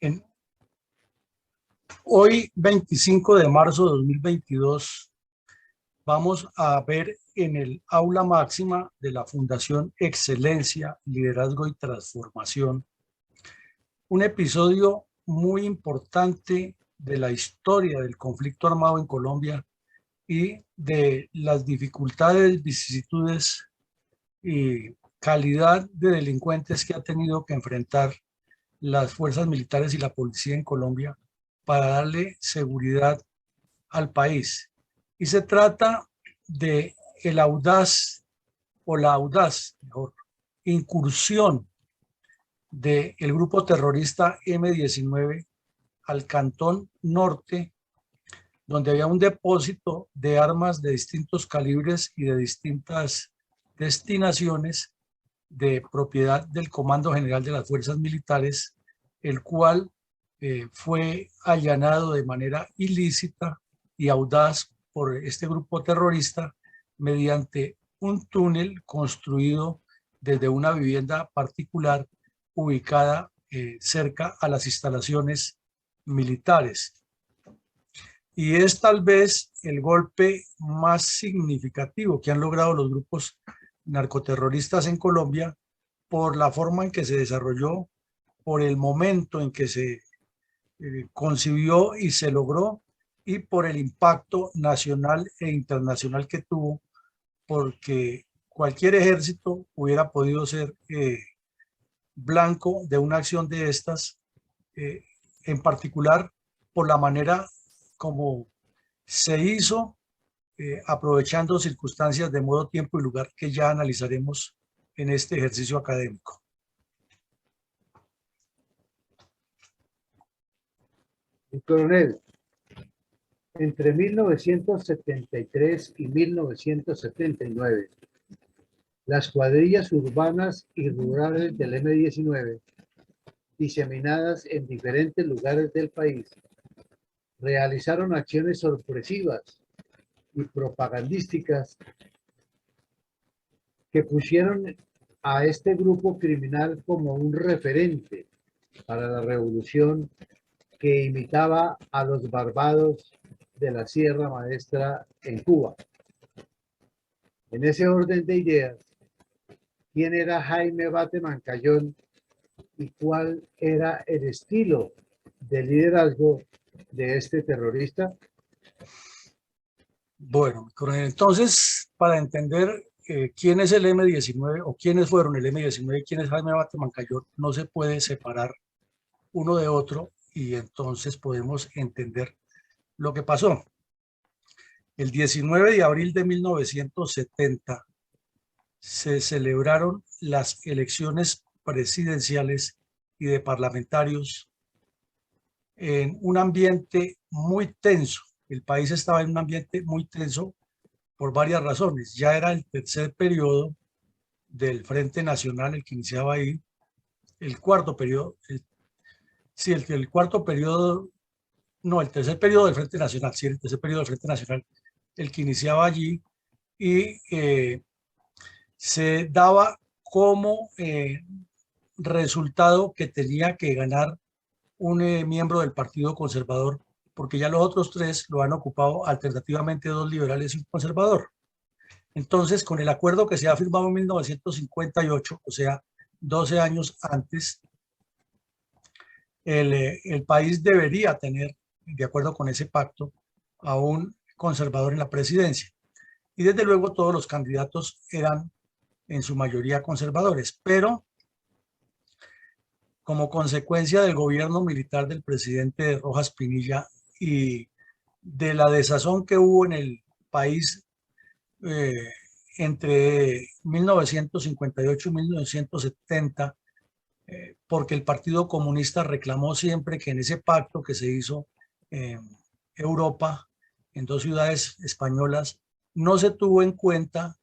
En, hoy, 25 de marzo de 2022, vamos a ver en el aula máxima de la Fundación Excelencia, Liderazgo y Transformación un episodio muy importante de la historia del conflicto armado en Colombia y de las dificultades, vicisitudes y calidad de delincuentes que ha tenido que enfrentar las fuerzas militares y la policía en Colombia para darle seguridad al país. Y se trata de el audaz o la audaz, mejor, incursión del grupo terrorista M-19 al Cantón Norte, donde había un depósito de armas de distintos calibres y de distintas destinaciones de propiedad del Comando General de las Fuerzas Militares, el cual fue allanado de manera ilícita y audaz por este grupo terrorista mediante un túnel construido desde una vivienda particular ubicada cerca a las instalaciones militares. Y es tal vez el golpe más significativo que han logrado los grupos narcoterroristas en Colombia por la forma en que se desarrolló, por el momento en que se concibió y se logró, y por el impacto nacional e internacional que tuvo, porque cualquier ejército hubiera podido ser blanco de una acción de estas, en particular por la manera como se hizo, aprovechando circunstancias de modo, tiempo y lugar que ya analizaremos en este ejercicio académico. Coronel, entre 1973 y 1979, las cuadrillas urbanas y rurales del M-19, diseminadas en diferentes lugares del país, realizaron acciones sorpresivas y propagandísticas que pusieron a este grupo criminal como un referente para la revolución que imitaba a los barbados de la Sierra Maestra en Cuba. En ese orden de ideas, ¿quién era Jaime Bate Mancayón y cuál era el estilo de liderazgo de este terrorista? Bueno, entonces, para entender quién es el M-19 o quiénes fueron el M-19 y quién es Jaime Bate Mancayón, no se puede separar uno de otro, y entonces podemos entender lo que pasó. El 19 de abril de 1970 se celebraron las elecciones presidenciales y de parlamentarios en un ambiente muy tenso. El país estaba en un ambiente muy tenso por varias razones. Ya era el tercer periodo del Frente Nacional, el que iniciaba ahí, el cuarto periodo, el cuarto periodo, no, el tercer periodo del Frente Nacional, sí, el tercer periodo del Frente Nacional, el que iniciaba allí, y se daba como resultado que tenía que ganar un miembro del Partido Conservador, porque ya los otros tres lo han ocupado alternativamente dos liberales y un conservador. Entonces, con el acuerdo que se ha firmado en 1958, o sea, 12 años antes, el país debería tener, de acuerdo con ese pacto, a un conservador en la presidencia. Y desde luego todos los candidatos eran en su mayoría conservadores, pero como consecuencia del gobierno militar del presidente Rojas Pinilla y de la desazón que hubo en el país entre 1958 y 1970, porque el Partido Comunista reclamó siempre que en ese pacto que se hizo en Europa, en dos ciudades españolas, no se tuvo en cuenta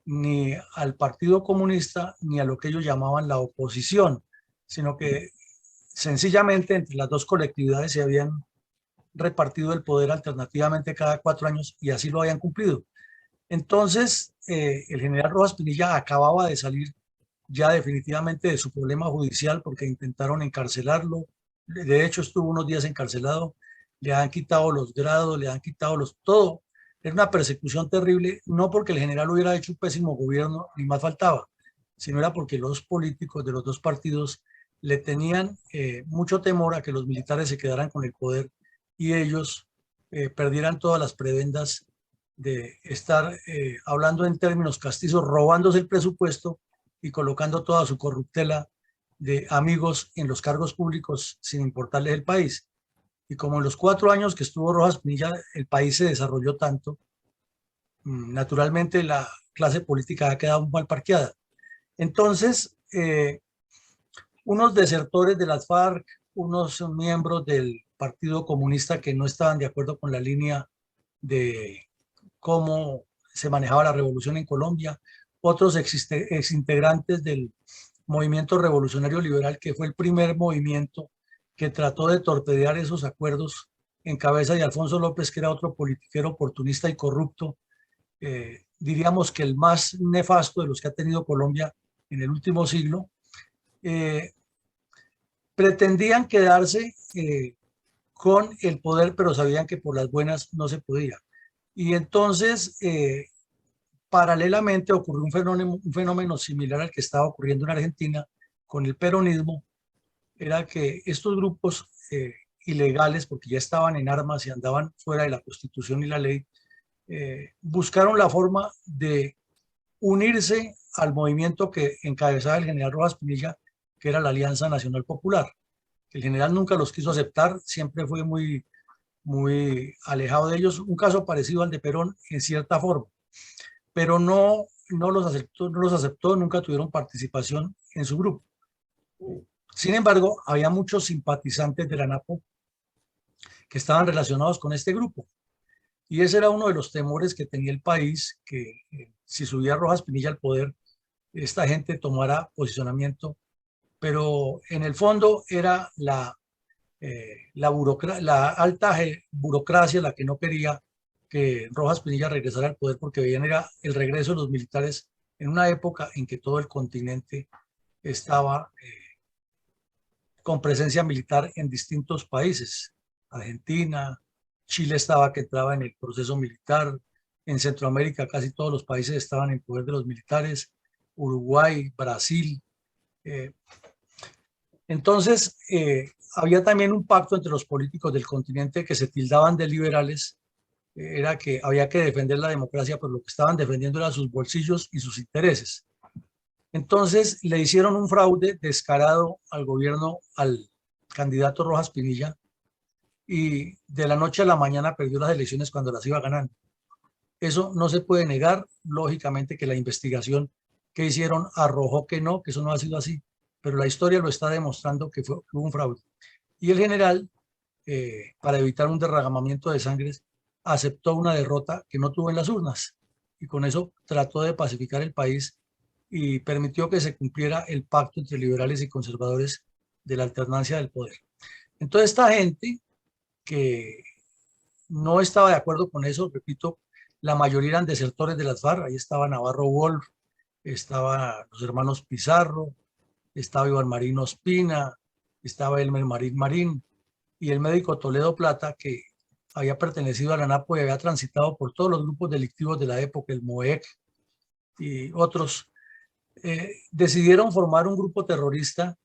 ni al Partido Comunista ni a lo que ellos llamaban la oposición, sino que sencillamente entre las dos colectividades se habían repartido el poder alternativamente cada 4 años y así lo habían cumplido. Entonces, el general Rojas Pinilla acababa de salir ya definitivamente de su problema judicial porque intentaron encarcelarlo, de hecho estuvo unos días encarcelado, le han quitado los grados, le han quitado todo. Era una persecución terrible, no porque el general hubiera hecho un pésimo gobierno, ni más faltaba, sino era porque los políticos de los dos partidos le tenían mucho temor a que los militares se quedaran con el poder y ellos perdieran todas las prebendas de estar hablando en términos castizos, robándose el presupuesto y colocando toda su corruptela de amigos en los cargos públicos sin importarles el país. Y como en los 4 años que estuvo Rojas Pinilla el país se desarrolló tanto, naturalmente la clase política ha quedado mal parqueada. Entonces, unos desertores de las FARC, unos miembros del Partido Comunista que no estaban de acuerdo con la línea de cómo se manejaba la revolución en Colombia, otros exintegrantes del Movimiento Revolucionario Liberal, que fue el primer movimiento que trató de torpedear esos acuerdos en cabeza de Alfonso López, que era otro politiquero oportunista y corrupto, diríamos que el más nefasto de los que ha tenido Colombia en el último siglo. Pretendían quedarse con el poder, pero sabían que por las buenas no se podía. Y entonces, paralelamente ocurrió un fenómeno similar al que estaba ocurriendo en Argentina con el peronismo, era que estos grupos ilegales, porque ya estaban en armas y andaban fuera de la Constitución y la ley, buscaron la forma de unirse al movimiento que encabezaba el general Rojas Pinilla, que era la Alianza Nacional Popular. El general nunca los quiso aceptar, siempre fue muy alejado de ellos, un caso parecido al de Perón en cierta forma, pero no los aceptó, nunca tuvieron participación en su grupo. Sin embargo, había muchos simpatizantes de la ANAPO que estaban relacionados con este grupo. Y ese era uno de los temores que tenía el país, que si subía Rojas Pinilla al poder, esta gente tomara posicionamiento, pero en el fondo era la alta burocracia la que no quería que Rojas Pinilla regresara al poder, porque veían era el regreso de los militares en una época en que todo el continente estaba con presencia militar en distintos países. Argentina, Chile estaba que entraba en el proceso militar, en Centroamérica casi todos los países estaban en poder de los militares, Uruguay, Brasil. Entonces, había también un pacto entre los políticos del continente que se tildaban de liberales, era que había que defender la democracia, pero lo que estaban defendiendo eran sus bolsillos y sus intereses. Entonces le hicieron un fraude descarado al gobierno, al candidato Rojas Pinilla, y de la noche a la mañana perdió las elecciones cuando las iba ganando. Eso no se puede negar, lógicamente que la investigación que hicieron arrojó que no, que eso no ha sido así, pero la historia lo está demostrando que hubo un fraude. Y el general, para evitar un derramamiento de sangre, aceptó una derrota que no tuvo en las urnas y con eso trató de pacificar el país y permitió que se cumpliera el pacto entre liberales y conservadores de la alternancia del poder. Entonces esta gente que no estaba de acuerdo con eso, repito, la mayoría eran desertores de las FARC, ahí estaba Navarro Wolf, estaban los hermanos Pizarro, estaba Iván Marín Ospina, estaba Elmer Marín Marín y el médico Toledo Plata, que había pertenecido a la ANAPO y había transitado por todos los grupos delictivos de la época, el MOEC y otros. Decidieron formar un grupo terrorista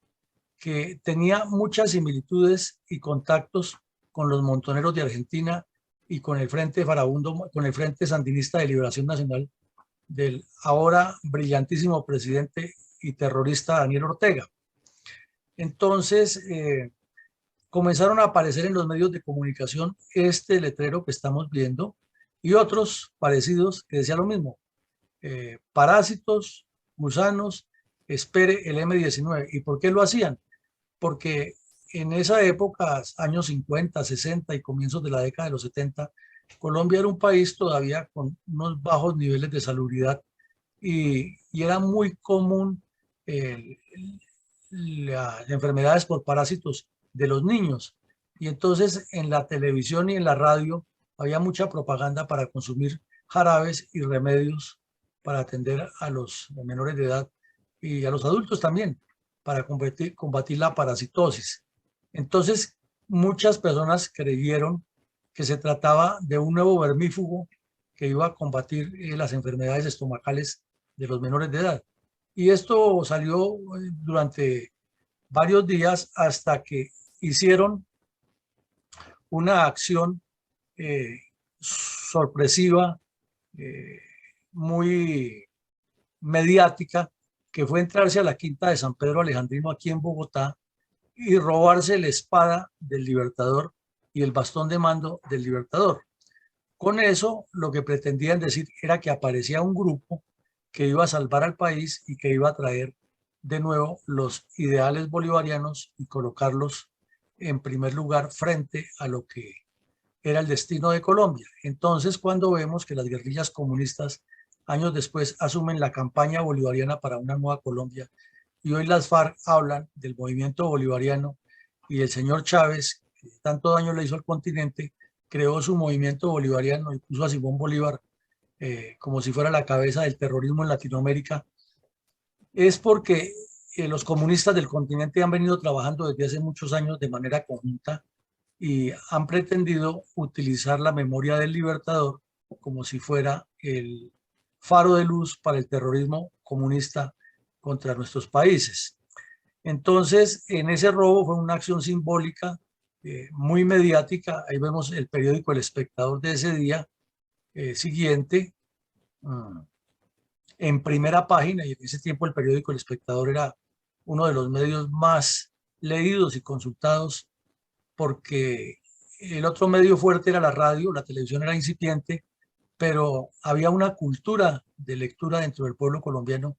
que tenía muchas similitudes y contactos con los montoneros de Argentina y con el Frente Farabundo, con el Frente Sandinista de Liberación Nacional del ahora brillantísimo presidente y terrorista Daniel Ortega. Entonces, comenzaron a aparecer en los medios de comunicación este letrero que estamos viendo y otros parecidos que decía lo mismo. Parásitos, gusanos, espere el M19. ¿Y por qué lo hacían? Porque en esa época, años 50, 60 y comienzos de la década de los 70, Colombia era un país todavía con unos bajos niveles de salubridad y era muy común las enfermedades por parásitos de los niños. Y entonces en la televisión y en la radio había mucha propaganda para consumir jarabes y remedios para atender a los menores de edad y a los adultos también, para combatir la parasitosis. Entonces, muchas personas creyeron que se trataba de un nuevo vermífugo que iba a combatir las enfermedades estomacales de los menores de edad. Y esto salió durante varios días hasta que hicieron una acción sorpresiva, eh, muy mediática, que fue entrarse a la Quinta de San Pedro Alejandrino aquí en Bogotá y robarse la espada del Libertador y el bastón de mando del Libertador. Con eso, lo que pretendían decir era que aparecía un grupo que iba a salvar al país y que iba a traer de nuevo los ideales bolivarianos y colocarlos en primer lugar frente a lo que era el destino de Colombia. Entonces, cuando vemos que las guerrillas comunistas años después asumen la campaña bolivariana para una nueva Colombia y hoy las FARC hablan del movimiento bolivariano y el señor Chávez, que tanto daño le hizo al continente, creó su movimiento bolivariano, incluso a Simón Bolívar como si fuera la cabeza del terrorismo en Latinoamérica, es porque los comunistas del continente han venido trabajando desde hace muchos años de manera conjunta y han pretendido utilizar la memoria del Libertador como si fuera el faro de luz para el terrorismo comunista contra nuestros países. Entonces, en ese robo fue una acción simbólica muy mediática. Ahí vemos el periódico El Espectador de ese día siguiente, en primera página, y en ese tiempo el periódico El Espectador era uno de los medios más leídos y consultados porque el otro medio fuerte era la radio, la televisión era incipiente, pero había una cultura de lectura dentro del pueblo colombiano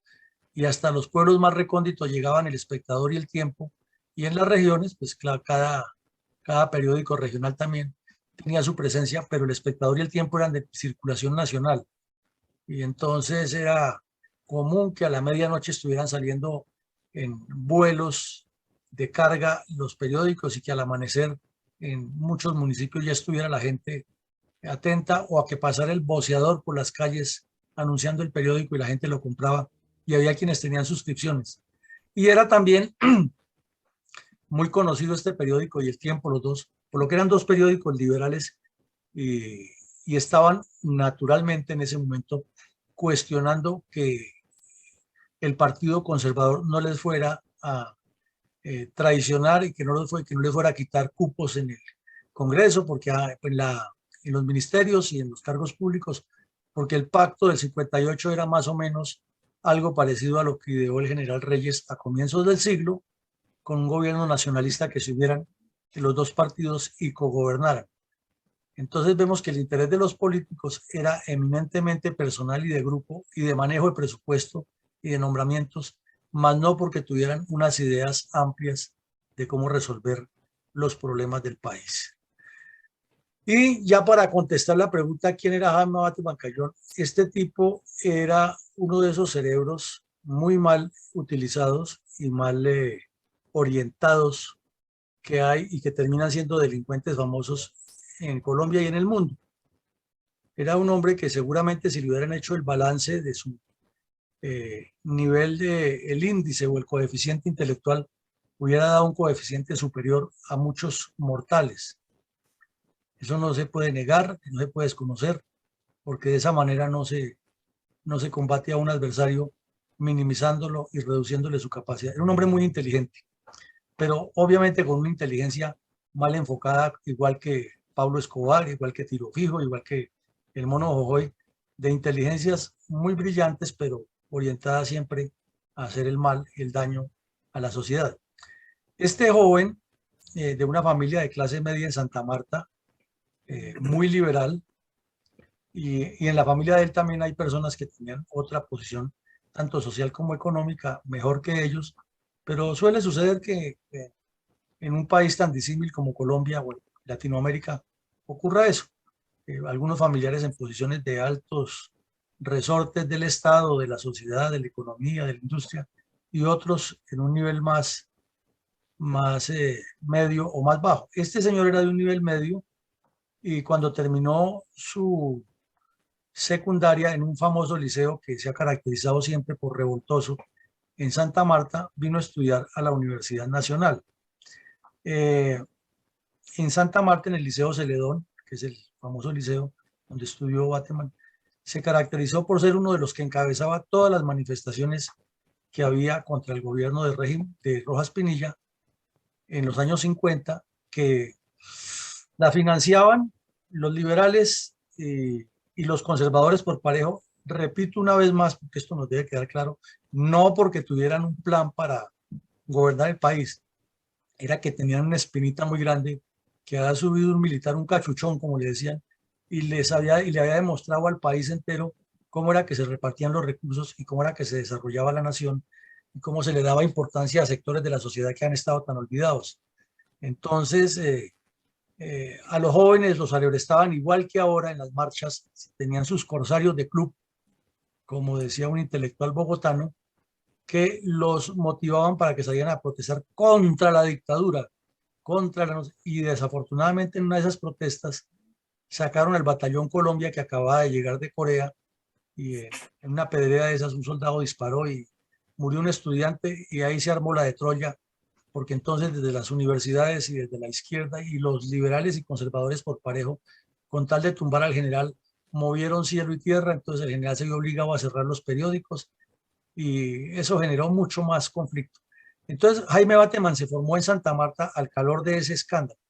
y hasta los pueblos más recónditos llegaban El Espectador y El Tiempo, y en las regiones, pues claro, cada periódico regional también tenía su presencia, pero El Espectador y El Tiempo eran de circulación nacional, y entonces era común que a la medianoche estuvieran saliendo en vuelos de carga los periódicos y que al amanecer en muchos municipios ya estuviera la gente atenta o a que pasara el voceador por las calles anunciando el periódico y la gente lo compraba y había quienes tenían suscripciones. Y era también muy conocido este periódico y El Tiempo, los dos, por lo que eran dos periódicos liberales y, y estaban naturalmente en ese momento cuestionando que el Partido Conservador no les fuera a traicionar y que no les fuera a quitar cupos en el Congreso, porque en los ministerios y en los cargos públicos, porque el pacto del 58 era más o menos algo parecido a lo que ideó el general Reyes a comienzos del siglo, con un gobierno nacionalista que se unieran los dos partidos y cogobernaran. Entonces vemos que el interés de los políticos era eminentemente personal y de grupo y de manejo de presupuesto y de nombramientos, más no porque tuvieran unas ideas amplias de cómo resolver los problemas del país. Y ya para contestar la pregunta, ¿quién era Jaime Abate Bancayón? Este tipo era uno de esos cerebros muy mal utilizados y mal orientados que hay y que terminan siendo delincuentes famosos en Colombia y en el mundo. Era un hombre que seguramente si le hubieran hecho el balance de su nivel de el índice o el coeficiente intelectual, hubiera dado un coeficiente superior a muchos mortales. Eso no se puede negar, no se puede desconocer, porque de esa manera no se combate a un adversario minimizándolo y reduciéndole su capacidad. Era un hombre muy inteligente, pero obviamente con una inteligencia mal enfocada, igual que Pablo Escobar, igual que Tiro Fijo, igual que el Mono Jojoy, de inteligencias muy brillantes, pero orientadas siempre a hacer el mal, el daño a la sociedad. Este joven de una familia de clase media en Santa Marta, muy liberal, y en la familia de él también hay personas que tenían otra posición, tanto social como económica, mejor que ellos, pero suele suceder que en un país tan disímil como Colombia o Latinoamérica ocurra eso. Algunos familiares en posiciones de altos resortes del Estado, de la sociedad, de la economía, de la industria, y otros en un nivel más medio o más bajo. Este señor era de un nivel medio y cuando terminó su secundaria en un famoso liceo que se ha caracterizado siempre por revoltoso en Santa Marta, vino a estudiar a la Universidad Nacional. En Santa Marta, en el Liceo Celedón, que es el famoso liceo donde estudió Bateman, se caracterizó por ser uno de los que encabezaba todas las manifestaciones que había contra el gobierno del régimen de Rojas Pinilla en los años 50, que la financiaban los liberales y los conservadores por parejo. Repito una vez más, porque esto nos debe quedar claro, no porque tuvieran un plan para gobernar el país, era que tenían una espinita muy grande, que había subido un militar, un cachuchón, como le decían, y le había demostrado al país entero cómo era que se repartían los recursos y cómo era que se desarrollaba la nación y cómo se le daba importancia a sectores de la sociedad que han estado tan olvidados. Entonces, a los jóvenes los estaban igual que ahora en las marchas, tenían sus corsarios de club, como decía un intelectual bogotano, que los motivaban para que salieran a protestar contra la dictadura, y desafortunadamente en una de esas protestas sacaron el batallón Colombia que acababa de llegar de Corea y en una pedrera de esas un soldado disparó y murió un estudiante y ahí se armó la de Troya, porque entonces desde las universidades y desde la izquierda y los liberales y conservadores por parejo, con tal de tumbar al general, movieron cielo y tierra, entonces el general se vio obligado a cerrar los periódicos y eso generó mucho más conflicto. Entonces Jaime Bateman se formó en Santa Marta al calor de ese escándalo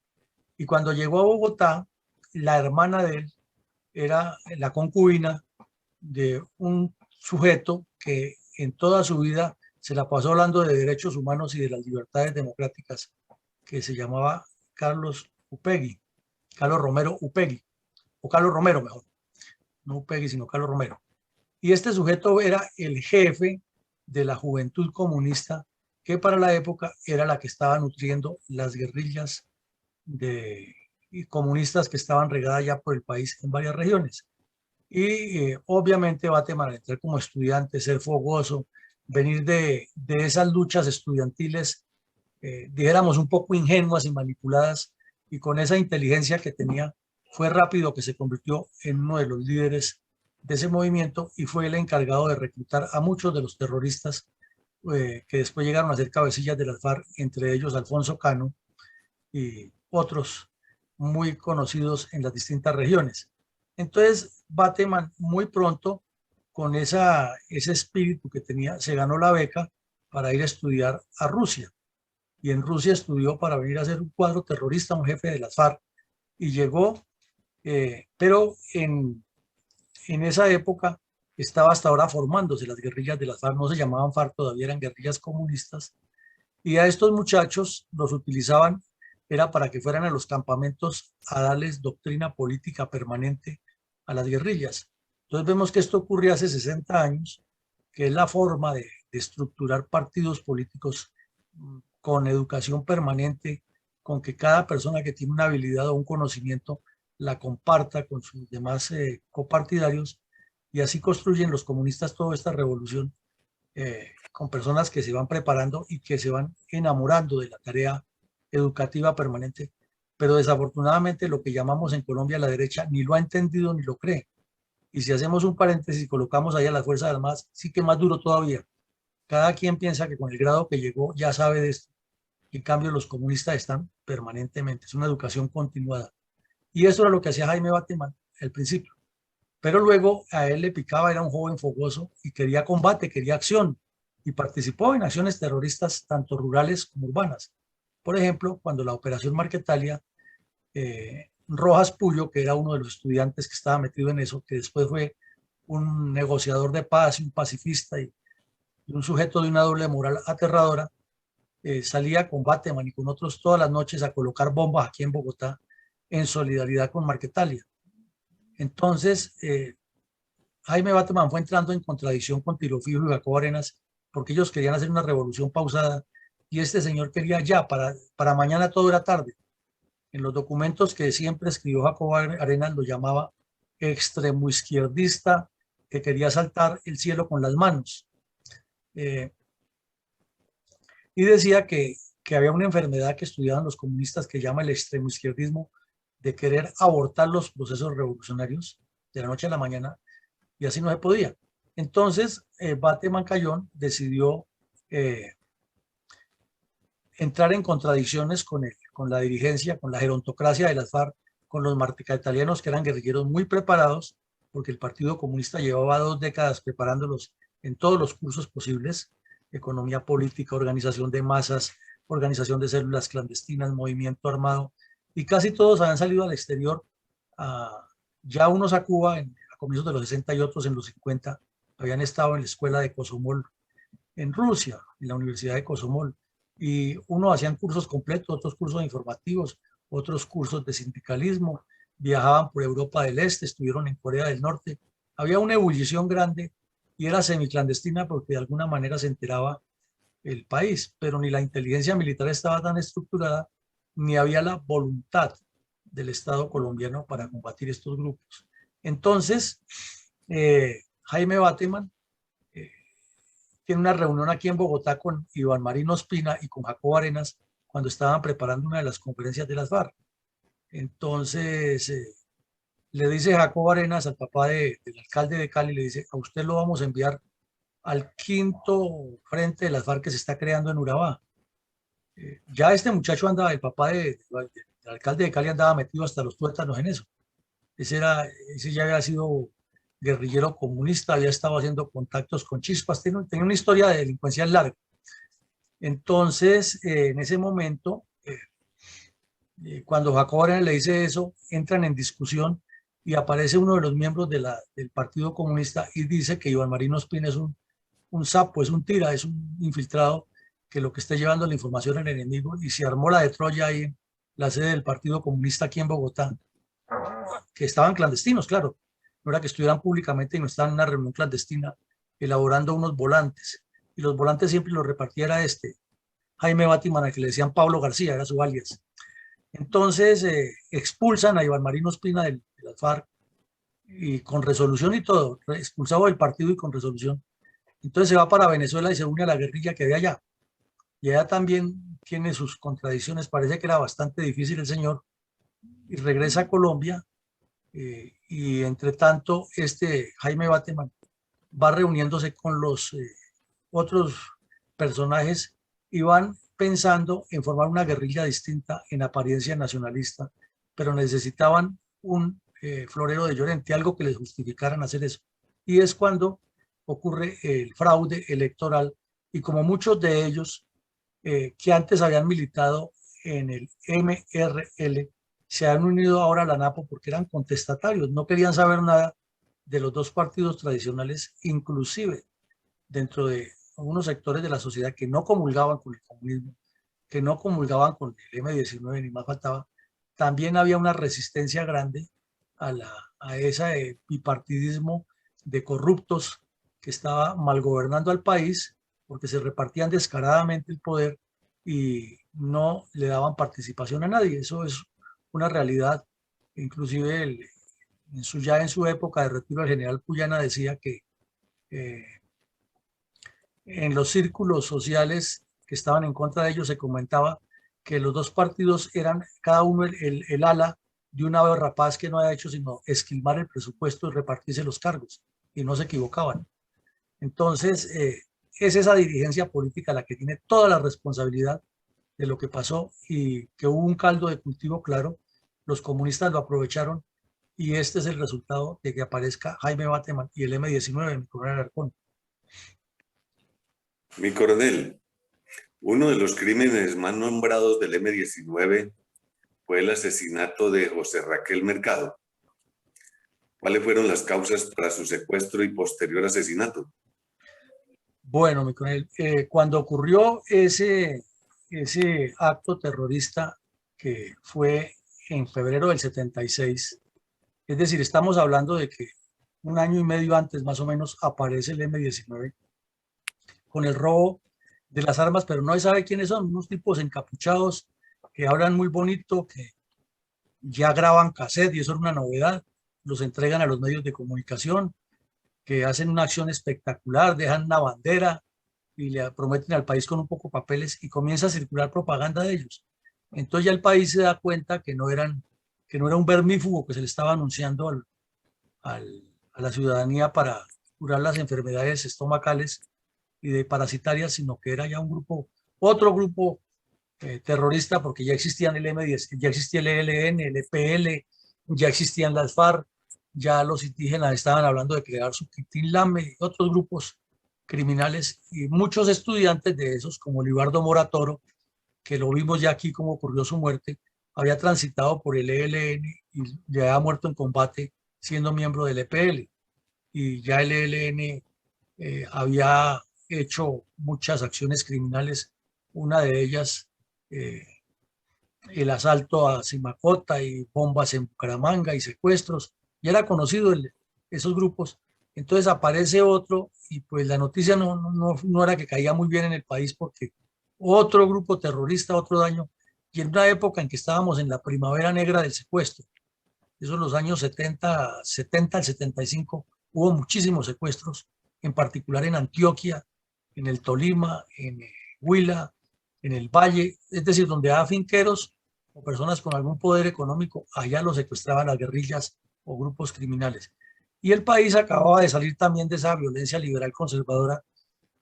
y cuando llegó a Bogotá, la hermana de él era la concubina de un sujeto que en toda su vida se la pasó hablando de derechos humanos y de las libertades democráticas, que se llamaba Carlos Upegui, Carlos Romero Upegui, o Carlos Romero mejor, no Upegui, sino Carlos Romero. Y este sujeto era el jefe de la Juventud Comunista, que para la época era la que estaba nutriendo las guerrillas comunistas que estaban regadas ya por el país en varias regiones. Y obviamente Bateman, al entrar como estudiante, ser fogoso, venir de esas luchas estudiantiles, dijéramos un poco ingenuas y manipuladas, y con esa inteligencia que tenía, fue rápido que se convirtió en uno de los líderes de ese movimiento y fue el encargado de reclutar a muchos de los terroristas que después llegaron a ser cabecillas de las FARC, entre ellos Alfonso Cano y otros muy conocidos en las distintas regiones. Entonces, Bateman muy pronto, con ese espíritu que tenía, se ganó la beca para ir a estudiar a Rusia. Y en Rusia estudió para venir a ser un cuadro terrorista, un jefe de las FARC. Y llegó, pero en esa época estaba hasta ahora formándose las guerrillas de las FARC, no se llamaban FARC, todavía eran guerrillas comunistas. Y a estos muchachos los utilizaban, era para que fueran a los campamentos a darles doctrina política permanente a las guerrillas. Entonces vemos que esto ocurrió hace 60 años, que es la forma de estructurar partidos políticos con educación permanente, con que cada persona que tiene una habilidad o un conocimiento la comparta con sus demás copartidarios, y así construyen los comunistas toda esta revolución con personas que se van preparando y que se van enamorando de la tarea educativa permanente. Pero desafortunadamente lo que llamamos en Colombia la derecha ni lo ha entendido ni lo cree. Y si hacemos un paréntesis y colocamos ahí a las Fuerzas Armadas, sí que más duro todavía. Cada quien piensa que con el grado que llegó ya sabe de esto. En cambio, los comunistas están permanentemente. Es una educación continuada. Y eso era lo que hacía Jaime Bateman al principio. Pero luego a él le picaba, era un joven fogoso y quería combate, quería acción. Y participó en acciones terroristas tanto rurales como urbanas. Por ejemplo, cuando la Operación Marquetalia, Rojas Puyo, que era uno de los estudiantes que estaba metido en eso, que después fue un negociador de paz y un pacifista y un sujeto de una doble moral aterradora, salía con Bateman y con otros todas las noches a colocar bombas aquí en Bogotá en solidaridad con Marquetalia. Entonces, Jaime Bateman fue entrando en contradicción con Tiro Fijo y Jacobo Arenas porque ellos querían hacer una revolución pausada y este señor quería ya, para mañana todo era tarde. En los documentos que siempre escribió Jacobo Arenas lo llamaba extremo izquierdista que quería saltar el cielo con las manos. Y decía que había una enfermedad que estudiaban los comunistas que llama el extremo izquierdismo, de querer abortar los procesos revolucionarios de la noche a la mañana, y así no se podía. Entonces, Bateman Cayón decidió entrar en contradicciones con él, con la dirigencia, con la gerontocracia de las FARC, con los marticatalianos que eran guerrilleros muy preparados, porque el Partido Comunista llevaba 2 décadas preparándolos en todos los cursos posibles: economía política, organización de masas, organización de células clandestinas, movimiento armado, y casi todos habían salido al exterior, ya unos a Cuba a comienzos de los 60 y otros en los 50, habían estado en la escuela de Komsomol en Rusia, en la Universidad de Komsomol, y unos hacían cursos completos, otros cursos informativos, otros cursos de sindicalismo, viajaban por Europa del Este, estuvieron en Corea del Norte. Había una ebullición grande y era semiclandestina porque de alguna manera se enteraba el país, pero ni la inteligencia militar estaba tan estructurada, ni había la voluntad del Estado colombiano para combatir estos grupos. Entonces, Jaime Bateman tiene una reunión aquí en Bogotá con Iván Marín Ospina y con Jacobo Arenas cuando estaban preparando una de las conferencias de las FARC. Entonces, le dice Jacobo Arenas al papá del alcalde de Cali, le dice: a usted lo vamos a enviar al 5º frente de las FARC que se está creando en Urabá. Ya este muchacho andaba, el papá del alcalde de Cali andaba metido hasta los tuétanos en eso. Ese ya había sido guerrillero comunista, había estado haciendo contactos con chispas, tenía una historia de delincuencia larga. Entonces, en ese momento, cuando Jacobo Arenas le dice eso, entran en discusión y aparece uno de los miembros del Partido Comunista y dice que Iván Marín Ospina es un sapo, es un tira, es un infiltrado, que lo que está llevando la información al enemigo, y se armó la de Troya ahí en la sede del Partido Comunista aquí en Bogotá, que estaban clandestinos, claro, no era que estuvieran públicamente y no estaban en una reunión clandestina elaborando unos volantes, y los volantes siempre los repartía era Jaime Bateman, al que le decían Pablo García, era su alias. Entonces expulsan a Iván Marín Ospina de las FARC, y con resolución y todo, expulsado del partido y con resolución. Entonces se va para Venezuela y se une a la guerrilla que había allá. Y allá también tiene sus contradicciones, parece que era bastante difícil el señor, y regresa a Colombia, y entre tanto Jaime Bateman va reuniéndose con los otros personajes y van pensando en formar una guerrilla distinta en apariencia nacionalista, pero necesitaban un florero de Llorente, algo que les justificaran hacer eso. Y es cuando ocurre el fraude electoral, y como muchos de ellos que antes habían militado en el MRL, se han unido ahora a la NAPO porque eran contestatarios, no querían saber nada de los dos partidos tradicionales, inclusive dentro de algunos sectores de la sociedad que no comulgaban con el comunismo, que no comulgaban con el M-19, ni más faltaba. También había una resistencia grande a ese bipartidismo de corruptos que estaba malgobernando al país, porque se repartían descaradamente el poder y no le daban participación a nadie. Eso es una realidad. Inclusive ya en su época de retiro, el general Puyana decía que eh, en los círculos sociales que estaban en contra de ellos se comentaba que los dos partidos eran cada uno el ala de un ave rapaz que no había hecho sino esquilmar el presupuesto y repartirse los cargos, y no se equivocaban. Entonces, es esa dirigencia política la que tiene toda la responsabilidad de lo que pasó, y que hubo un caldo de cultivo claro. Los comunistas lo aprovecharon, y este es el resultado de que aparezca Jaime Bateman y el M-19 en Coronel Alarcón. Mi coronel, uno de los crímenes más nombrados del M-19 fue el asesinato de José Raquel Mercado. ¿Cuáles fueron las causas para su secuestro y posterior asesinato? Bueno, mi coronel, cuando ocurrió ese acto terrorista, que fue en febrero del 76, es decir, estamos hablando de que un año y medio antes más o menos aparece el M-19 con el robo de las armas, pero no se sabe quiénes son, unos tipos encapuchados que hablan muy bonito, que ya graban cassette, y eso es una novedad, los entregan a los medios de comunicación, que hacen una acción espectacular, dejan una bandera y le prometen al país con un poco de papeles, y comienza a circular propaganda de ellos. Entonces ya el país se da cuenta que no era un vermífugo que se le estaba anunciando a la ciudadanía para curar las enfermedades estomacales y de parasitarias, sino que era ya otro grupo terrorista, porque ya existían el M10, ya existía el ELN, el EPL, ya existían las FARC, ya los indígenas estaban hablando de crear su Quintín-Lame y otros grupos criminales, y muchos estudiantes de esos, como Libardo Moratoro, que lo vimos ya aquí cómo ocurrió su muerte, había transitado por el ELN y ya había muerto en combate siendo miembro del EPL. Y ya el ELN había hecho muchas acciones criminales, una de ellas el asalto a Simacota y bombas en Bucaramanga y secuestros, y era conocido esos grupos. Entonces aparece otro y pues la noticia no era que caía muy bien en el país, porque otro grupo terrorista, otro daño, y en una época en que estábamos en la primavera negra del secuestro, esos los años 70 al 75, hubo muchísimos secuestros, en particular en Antioquia, en el Tolima, en Huila, en el Valle, es decir, donde había finqueros o personas con algún poder económico, allá los secuestraban las guerrillas o grupos criminales. Y el país acababa de salir también de esa violencia liberal conservadora.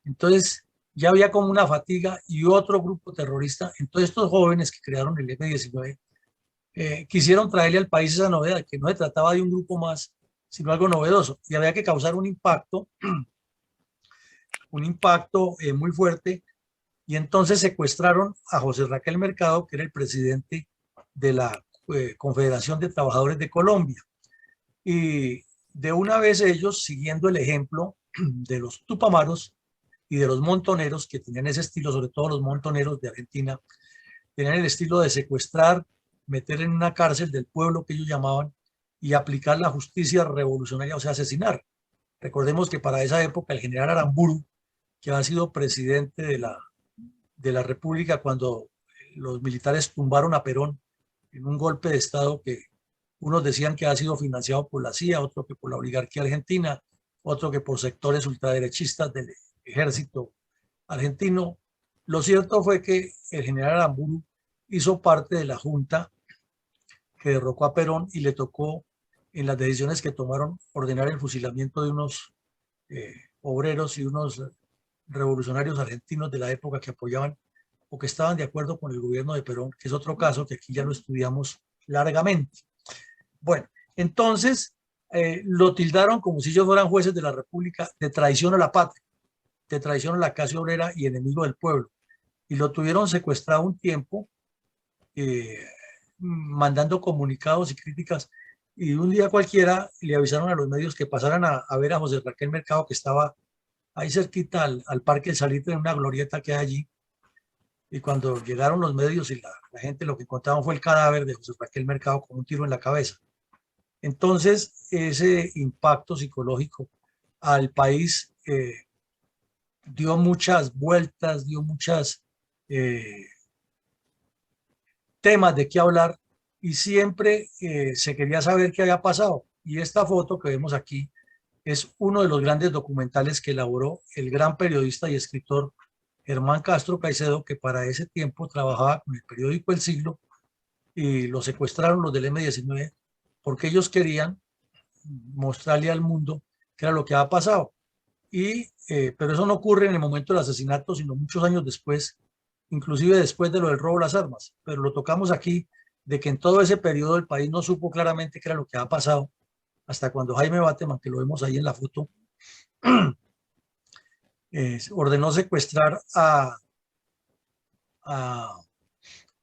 Entonces ya había como una fatiga y otro grupo terrorista. Entonces estos jóvenes que crearon el M-19 quisieron traerle al país esa novedad, que no se trataba de un grupo más, sino algo novedoso. Y había que causar un impacto muy fuerte. Y entonces secuestraron a José Raquel Mercado, que era el presidente de la Confederación de Trabajadores de Colombia. Y de una vez ellos, siguiendo el ejemplo de los tupamaros y de los montoneros, que tenían ese estilo, sobre todo los montoneros de Argentina, tenían el estilo de secuestrar, meter en una cárcel del pueblo que ellos llamaban y aplicar la justicia revolucionaria, o sea, asesinar. Recordemos que para esa época el general Aramburu, que ha sido presidente de la República cuando los militares tumbaron a Perón en un golpe de Estado que unos decían que ha sido financiado por la CIA, otro que por la oligarquía argentina, otro que por sectores ultraderechistas del ejército argentino. Lo cierto fue que el general Aramburu hizo parte de la junta que derrocó a Perón y le tocó, en las decisiones que tomaron, ordenar el fusilamiento de unos obreros y unos revolucionarios argentinos de la época que apoyaban o que estaban de acuerdo con el gobierno de Perón, que es otro caso que aquí ya lo estudiamos largamente. Bueno, entonces lo tildaron como si ellos fueran jueces de la República de traición a la patria, de traición a la clase obrera y enemigo del pueblo. Y lo tuvieron secuestrado un tiempo, mandando comunicados y críticas, y un día cualquiera le avisaron a los medios que pasaran a ver a José Raquel Mercado, que estaba ahí cerquita al Parque del Salitre, en una glorieta que hay allí. Y cuando llegaron los medios y la gente, lo que encontraron fue el cadáver de José Raquel Mercado con un tiro en la cabeza. Entonces, ese impacto psicológico al país dio muchas vueltas, dio muchas temas de qué hablar, y siempre se quería saber qué había pasado. Y esta foto que vemos aquí es uno de los grandes documentales que elaboró el gran periodista y escritor Germán Castro Caicedo, que para ese tiempo trabajaba con el periódico El Siglo, y lo secuestraron los del M-19 porque ellos querían mostrarle al mundo qué era lo que había pasado. Pero eso no ocurre en el momento del asesinato, sino muchos años después, inclusive después de lo del robo de las armas. Pero lo tocamos aquí, de que en todo ese periodo el país no supo claramente qué era lo que había pasado, hasta cuando Jaime Bateman, que lo vemos ahí en la foto, ordenó secuestrar a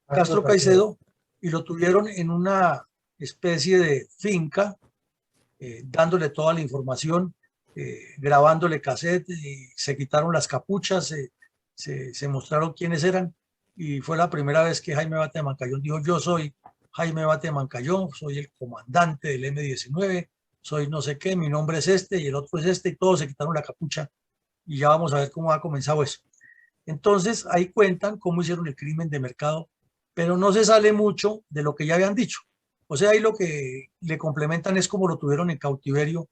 Castro Caicedo y lo tuvieron en una especie de finca, dándole toda la información, grabándole cassette, y se quitaron las capuchas, se mostraron quiénes eran, y fue la primera vez que Jaime Bate de Mancayón dijo: yo soy Jaime Bate de Mancayón, soy el comandante del M-19, soy no sé qué, mi nombre es este y el otro es este, y todos se quitaron la capucha, y ya vamos a ver cómo ha comenzado eso. Entonces ahí cuentan cómo hicieron el crimen de Mercado, pero no se sale mucho de lo que ya habían dicho. O sea, ahí lo que le complementan es cómo lo tuvieron en cautiverio,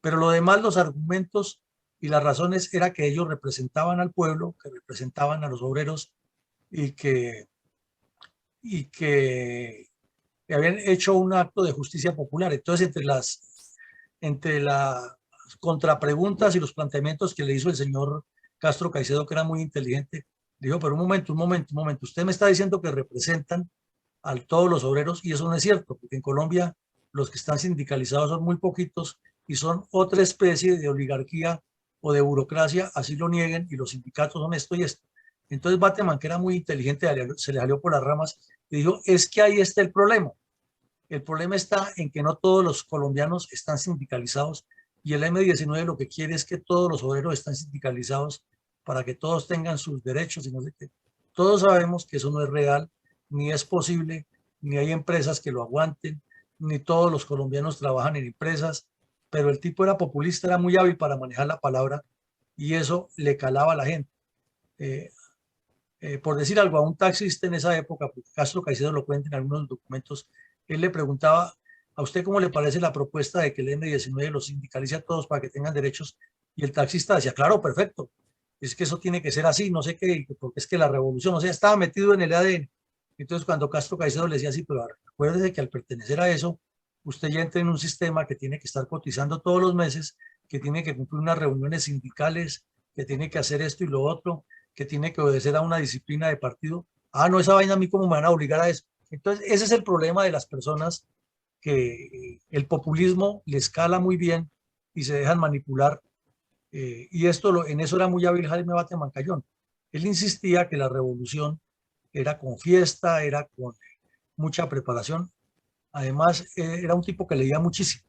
pero lo demás, los argumentos y las razones, era que ellos representaban al pueblo, que representaban a los obreros, y que habían hecho un acto de justicia popular. Entonces, entre las contrapreguntas y los planteamientos que le hizo el señor Castro Caicedo, que era muy inteligente, Dijo, pero un momento, usted me está diciendo que representan a todos los obreros y eso no es cierto, porque en Colombia los que están sindicalizados son muy poquitos y son otra especie de oligarquía o de burocracia, así lo nieguen, y los sindicatos son esto y esto. Entonces Bateman, que era muy inteligente, se le salió por las ramas y dijo, es que ahí está el problema. El problema está en que no todos los colombianos están sindicalizados y el M19 lo que quiere es que todos los obreros estén sindicalizados para que todos tengan sus derechos y no sé qué. Todos sabemos que eso no es real, ni es posible, ni hay empresas que lo aguanten, ni todos los colombianos trabajan en empresas, pero el tipo era populista, era muy hábil para manejar la palabra y eso le calaba a la gente. Eh, por decir algo, a un taxista en esa época, porque Castro Caicedo lo cuenta en algunos documentos, él le preguntaba, ¿a usted cómo le parece la propuesta de que el M19 los sindicalice a todos para que tengan derechos? Y el taxista decía, claro, perfecto, es que eso tiene que ser así, no sé qué, porque es que la revolución, o sea, estaba metido en el ADN. Entonces, cuando Castro Caicedo le decía así, pero acuérdese que al pertenecer a eso, usted ya entra en un sistema que tiene que estar cotizando todos los meses, que tiene que cumplir unas reuniones sindicales, que tiene que hacer esto y lo otro, que tiene que obedecer a una disciplina de partido. Ah, no, esa vaina a mí cómo me van a obligar a eso. Entonces, ese es el problema de las personas que el populismo les cala muy bien y se dejan manipular. Y en eso era muy hábil Jaime Bateman Cayón. Él insistía que la revolución era con fiesta, era con mucha preparación. Además, era un tipo que leía muchísimo,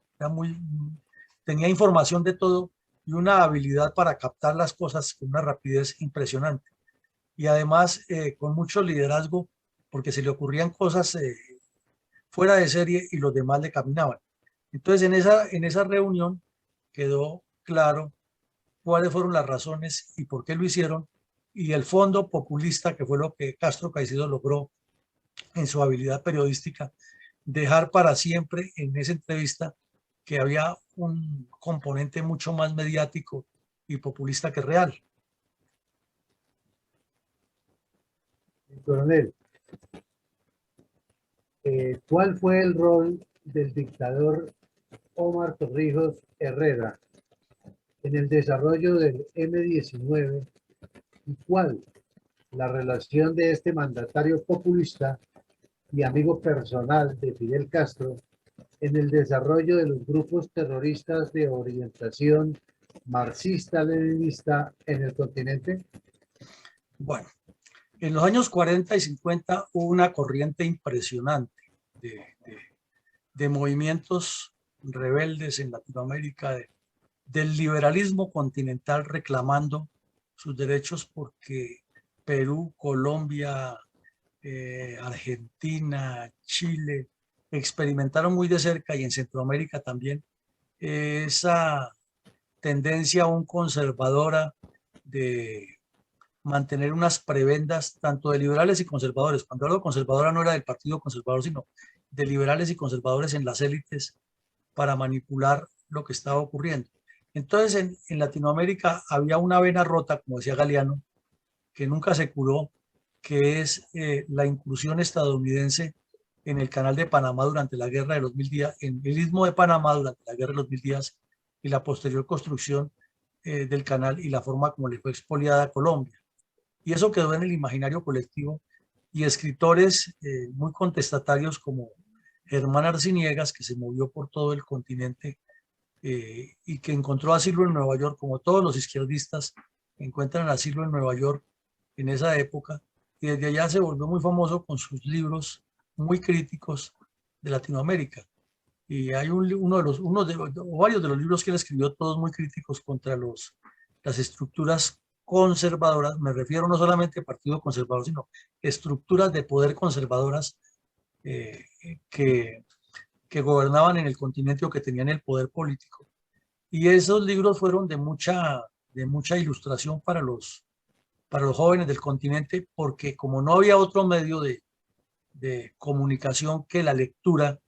tenía información de todo y una habilidad para captar las cosas con una rapidez impresionante. Y además, con mucho liderazgo, porque se le ocurrían cosas fuera de serie y los demás le caminaban. Entonces, en esa reunión quedó claro cuáles fueron las razones y por qué lo hicieron, y el fondo populista, que fue lo que Castro Caicedo logró en su habilidad periodística, dejar para siempre en esa entrevista que había un componente mucho más mediático y populista que real. Coronel, ¿cuál fue el rol del dictador Omar Torrijos Herrera en el desarrollo del M19 y cuál la relación de este mandatario populista y amigo personal de Fidel Castro en el desarrollo de los grupos terroristas de orientación marxista-leninista en el continente? Bueno, en los años 40 y 50 hubo una corriente impresionante de movimientos rebeldes en Latinoamérica, del liberalismo continental reclamando sus derechos, porque Perú, Colombia, Argentina, Chile experimentaron muy de cerca, y en Centroamérica también, esa tendencia aún conservadora de mantener unas prebendas tanto de liberales y conservadores. Cuando hablo de conservadora no era del Partido Conservador, sino de liberales y conservadores en las élites para manipular lo que estaba ocurriendo. Entonces en Latinoamérica había una vena rota, como decía Galeano, que nunca se curó, que es la incursión estadounidense en el canal de Panamá durante la guerra de los 1000 días, en el istmo de Panamá durante la guerra de los 1000 días, y la posterior construcción del canal y la forma como le fue expoliada a Colombia. Y eso quedó en el imaginario colectivo, y escritores muy contestatarios como Germán Arciniegas, que se movió por todo el continente y que encontró asilo en Nueva York, como todos los izquierdistas encuentran asilo en Nueva York en esa época, y desde allá se volvió muy famoso con sus libros muy críticos de Latinoamérica. Y hay o varios de los libros que él escribió, todos muy críticos contra las estructuras conservadoras. Me refiero no solamente al Partido Conservador, sino estructuras de poder conservadoras eh, que, que gobernaban en el continente o que tenían el poder político. Y esos libros fueron de mucha ilustración para los jóvenes del continente, porque como no había otro medio de comunicación que la lectura,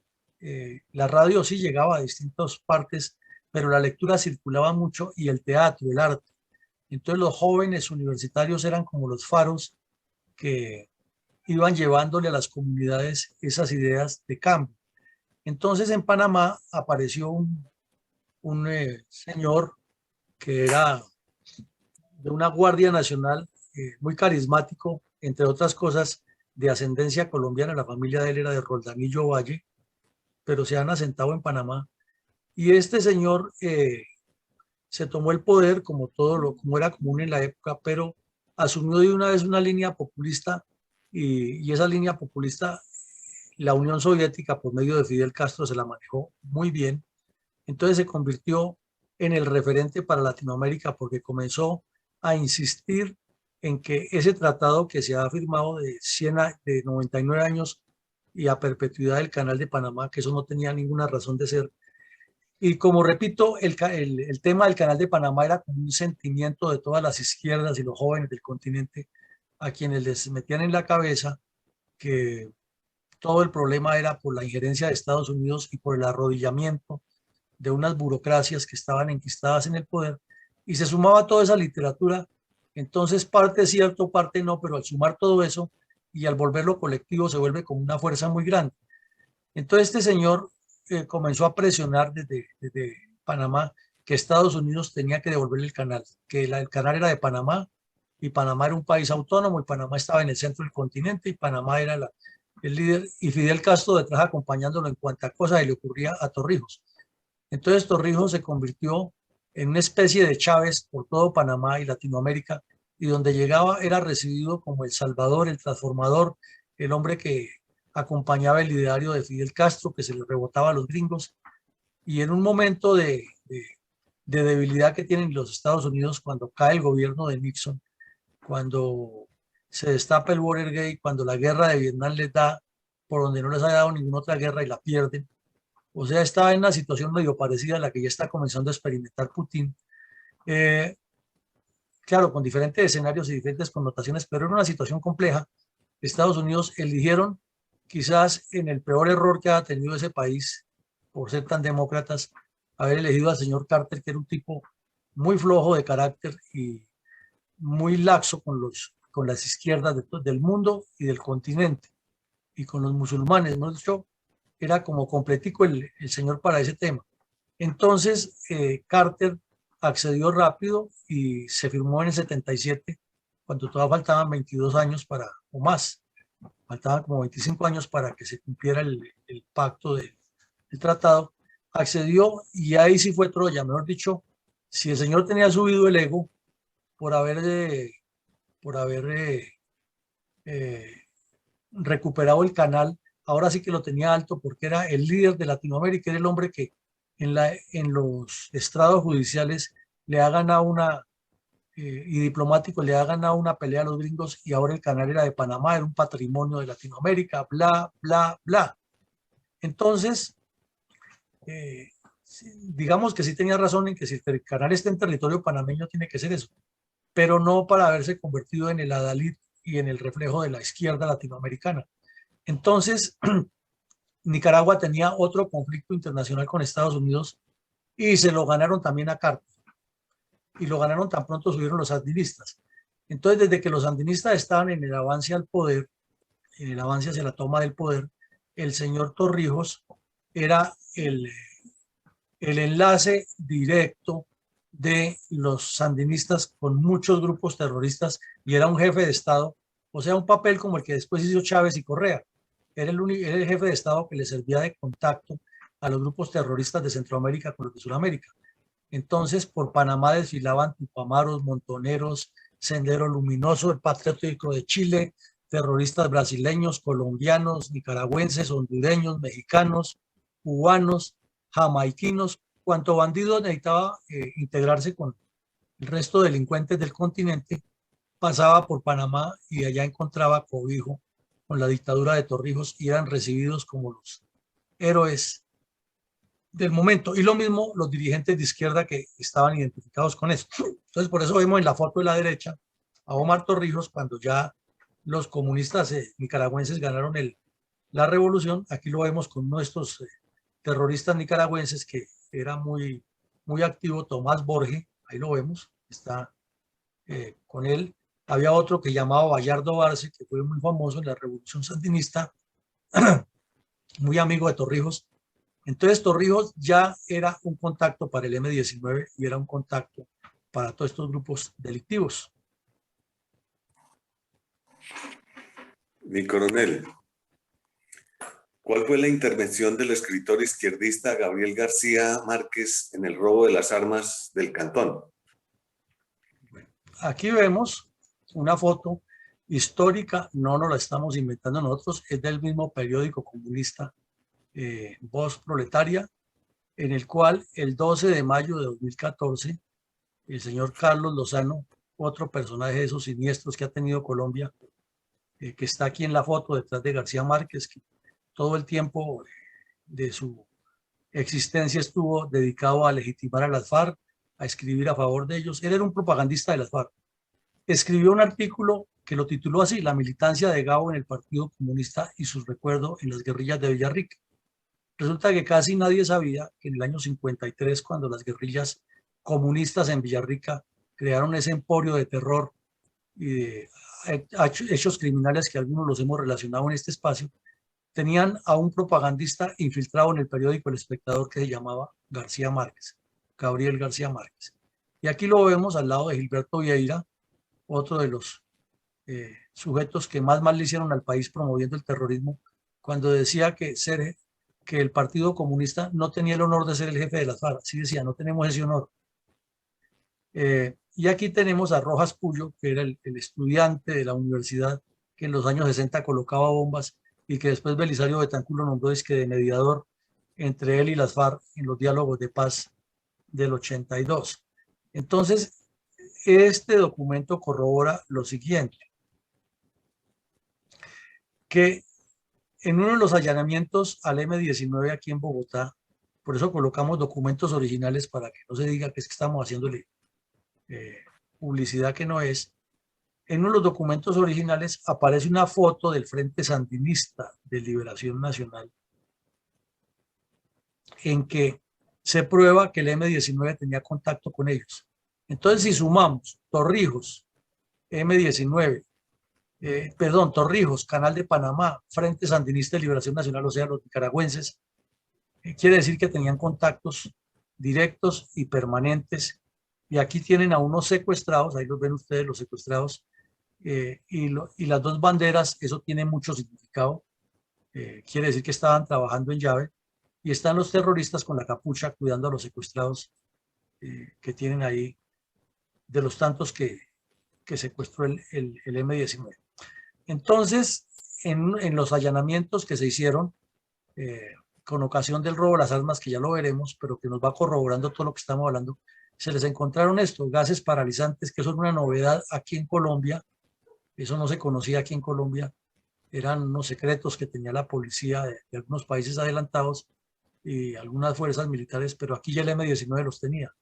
la radio sí llegaba a distintas partes, pero la lectura circulaba mucho, y el teatro, el arte. Entonces los jóvenes universitarios eran como los faros que iban llevándole a las comunidades esas ideas de cambio. Entonces en Panamá apareció un señor que era de una Guardia Nacional muy carismático, entre otras cosas, de ascendencia colombiana. La familia de él era de Roldanillo Valle, pero se han asentado en Panamá. Y este señor se tomó el poder como era común en la época, pero asumió de una vez una línea populista y esa línea populista, la Unión Soviética por medio de Fidel Castro se la manejó muy bien. Entonces se convirtió en el referente para Latinoamérica porque comenzó a insistir en que ese tratado que se ha firmado de 99 años y a perpetuidad del Canal de Panamá, que eso no tenía ninguna razón de ser. Y como repito, el tema del Canal de Panamá era como un sentimiento de todas las izquierdas y los jóvenes del continente a quienes les metían en la cabeza que todo el problema era por la injerencia de Estados Unidos y por el arrodillamiento de unas burocracias que estaban enquistadas en el poder, y se sumaba toda esa literatura. Entonces parte es cierto, parte no, pero al sumar todo eso y al volverlo colectivo se vuelve como una fuerza muy grande. Entonces este señor comenzó a presionar desde Panamá que Estados Unidos tenía que devolverle el canal, que el canal era de Panamá y Panamá era un país autónomo y Panamá estaba en el centro del continente y Panamá era el líder, y Fidel Castro detrás acompañándolo en cuanta cosa le ocurría a Torrijos. Entonces Torrijos se convirtió en una especie de Chávez por todo Panamá y Latinoamérica, y donde llegaba era recibido como el salvador, el transformador, el hombre que acompañaba el ideario de Fidel Castro, que se le rebotaba a los gringos. Y en un momento de debilidad que tienen los Estados Unidos, cuando cae el gobierno de Nixon, cuando se destapa el Watergate, cuando la guerra de Vietnam les da por donde no les ha dado ninguna otra guerra y la pierden. O sea, está en una situación medio parecida a la que ya está comenzando a experimentar Putin. Claro, con diferentes escenarios y diferentes connotaciones, pero en una situación compleja. Estados Unidos eligieron, quizás en el peor error que ha tenido ese país, por ser tan demócratas, haber elegido al señor Carter, que era un tipo muy flojo de carácter y muy laxo con las izquierdas del mundo y del continente, y con los musulmanes, ¿no? Era como completico el señor para ese tema. Entonces, Carter accedió rápido y se firmó en el 77, cuando todavía faltaban 22 años o más, faltaban como 25 años para que se cumpliera el pacto del tratado. Accedió y ahí sí fue Troya, mejor dicho, si el señor tenía subido el ego por haber recuperado el canal, ahora sí que lo tenía alto porque era el líder de Latinoamérica, era el hombre que en los estrados judiciales le ha ganado y diplomáticos le ha ganado una pelea a los gringos, y ahora el canal era de Panamá, era un patrimonio de Latinoamérica, bla, bla, bla. Entonces, digamos que sí tenía razón en que si el canal está en territorio panameño tiene que ser eso, pero no para haberse convertido en el adalid y en el reflejo de la izquierda latinoamericana. Entonces, Nicaragua tenía otro conflicto internacional con Estados Unidos y se lo ganaron también a Carter. Y lo ganaron tan pronto subieron los sandinistas. Entonces, desde que los sandinistas estaban en el avance al poder, en el avance hacia la toma del poder, el señor Torrijos era el enlace directo de los sandinistas con muchos grupos terroristas y era un jefe de Estado, o sea, un papel como el que después hizo Chávez y Correa. Era el jefe de Estado que le servía de contacto a los grupos terroristas de Centroamérica con los de Sudamérica. Entonces, por Panamá desfilaban tupamaros, montoneros, Sendero Luminoso, el Patriótico de Chile, terroristas brasileños, colombianos, nicaragüenses, hondureños, mexicanos, cubanos, jamaiquinos. Cuanto bandido necesitaba integrarse con el resto de delincuentes del continente, pasaba por Panamá y allá encontraba cobijo con la dictadura de Torrijos y eran recibidos como los héroes del momento. Y lo mismo los dirigentes de izquierda que estaban identificados con eso. Entonces, por eso vemos en la foto de la derecha a Omar Torrijos cuando ya los comunistas nicaragüenses ganaron la revolución. Aquí lo vemos con uno de estos terroristas nicaragüenses que era muy, muy activo, Tomás Borge, ahí lo vemos, está con él. Había otro que llamaba Bayardo Barce, que fue muy famoso en la revolución sandinista, muy amigo de Torrijos. Entonces Torrijos ya era un contacto para el M-19 y era un contacto para todos estos grupos delictivos. Mi coronel, ¿cuál fue la intervención del escritor izquierdista Gabriel García Márquez en el robo de las armas del Cantón? Aquí vemos una foto histórica, no nos la estamos inventando nosotros, es del mismo periódico comunista Voz Proletaria, en el cual el 12 de mayo de 2014, el señor Carlos Lozano, otro personaje de esos siniestros que ha tenido Colombia, que está aquí en la foto detrás de García Márquez, que todo el tiempo de su existencia estuvo dedicado a legitimar a las FARC, a escribir a favor de ellos. Él era un propagandista de las FARC. Escribió un artículo que lo tituló así: La militancia de Gabo en el Partido Comunista y sus recuerdos en las guerrillas de Villarrica. Resulta que casi nadie sabía que en el año 53, cuando las guerrillas comunistas en Villarrica crearon ese emporio de terror y de hechos criminales que algunos los hemos relacionado en este espacio, tenían a un propagandista infiltrado en el periódico El Espectador que se llamaba García Márquez, Gabriel García Márquez. Y aquí lo vemos al lado de Gilberto Vieira, otro de los sujetos que más mal le hicieron al país promoviendo el terrorismo, cuando decía que el Partido Comunista no tenía el honor de ser el jefe de las FARC. Así decía, no tenemos ese honor. Y aquí tenemos a Rojas Puyo, que era el estudiante de la universidad que en los años 60 colocaba bombas y que después Belisario Betancur lo nombró de mediador entre él y las FARC en los diálogos de paz del 82. Entonces, este documento corrobora lo siguiente, que en uno de los allanamientos al M19 aquí en Bogotá, por eso colocamos documentos originales para que no se diga que es que estamos haciéndole publicidad que no es. En uno de los documentos originales aparece una foto del Frente Sandinista de Liberación Nacional, en que se prueba que el M19 tenía contacto con ellos. Entonces, si sumamos Torrijos, M19, Torrijos, Canal de Panamá, Frente Sandinista de Liberación Nacional, o sea, los nicaragüenses, quiere decir que tenían contactos directos y permanentes. Y aquí tienen a unos secuestrados, ahí los ven ustedes, los secuestrados, y las dos banderas, eso tiene mucho significado. Quiere decir que estaban trabajando en llave, y están los terroristas con la capucha cuidando a los secuestrados que tienen ahí, de los tantos que secuestró el M19. Entonces, en los allanamientos que se hicieron con ocasión del robo de las armas, que ya lo veremos, pero que nos va corroborando todo lo que estamos hablando, se les encontraron estos gases paralizantes, que son una novedad aquí en Colombia. Eso no se conocía aquí en Colombia, eran unos secretos que tenía la policía de algunos países adelantados y algunas fuerzas militares, pero aquí ya el M19 los tenía.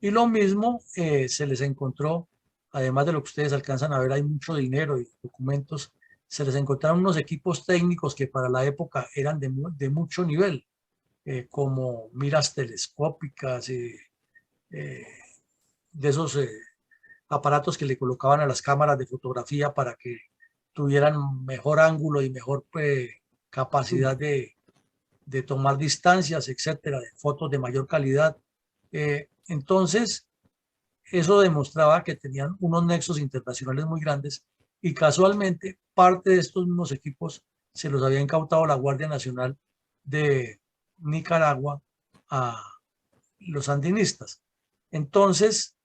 Y lo mismo se les encontró, además de lo que ustedes alcanzan a ver, hay mucho dinero y documentos, se les encontraron unos equipos técnicos que para la época eran de mucho nivel, como miras telescópicas, de esos aparatos que le colocaban a las cámaras de fotografía para que tuvieran mejor ángulo y mejor capacidad de tomar distancias, etcétera, de fotos de mayor calidad. Entonces, eso demostraba que tenían unos nexos internacionales muy grandes, y casualmente parte de estos mismos equipos se los había incautado la Guardia Nacional de Nicaragua a los sandinistas. Entonces,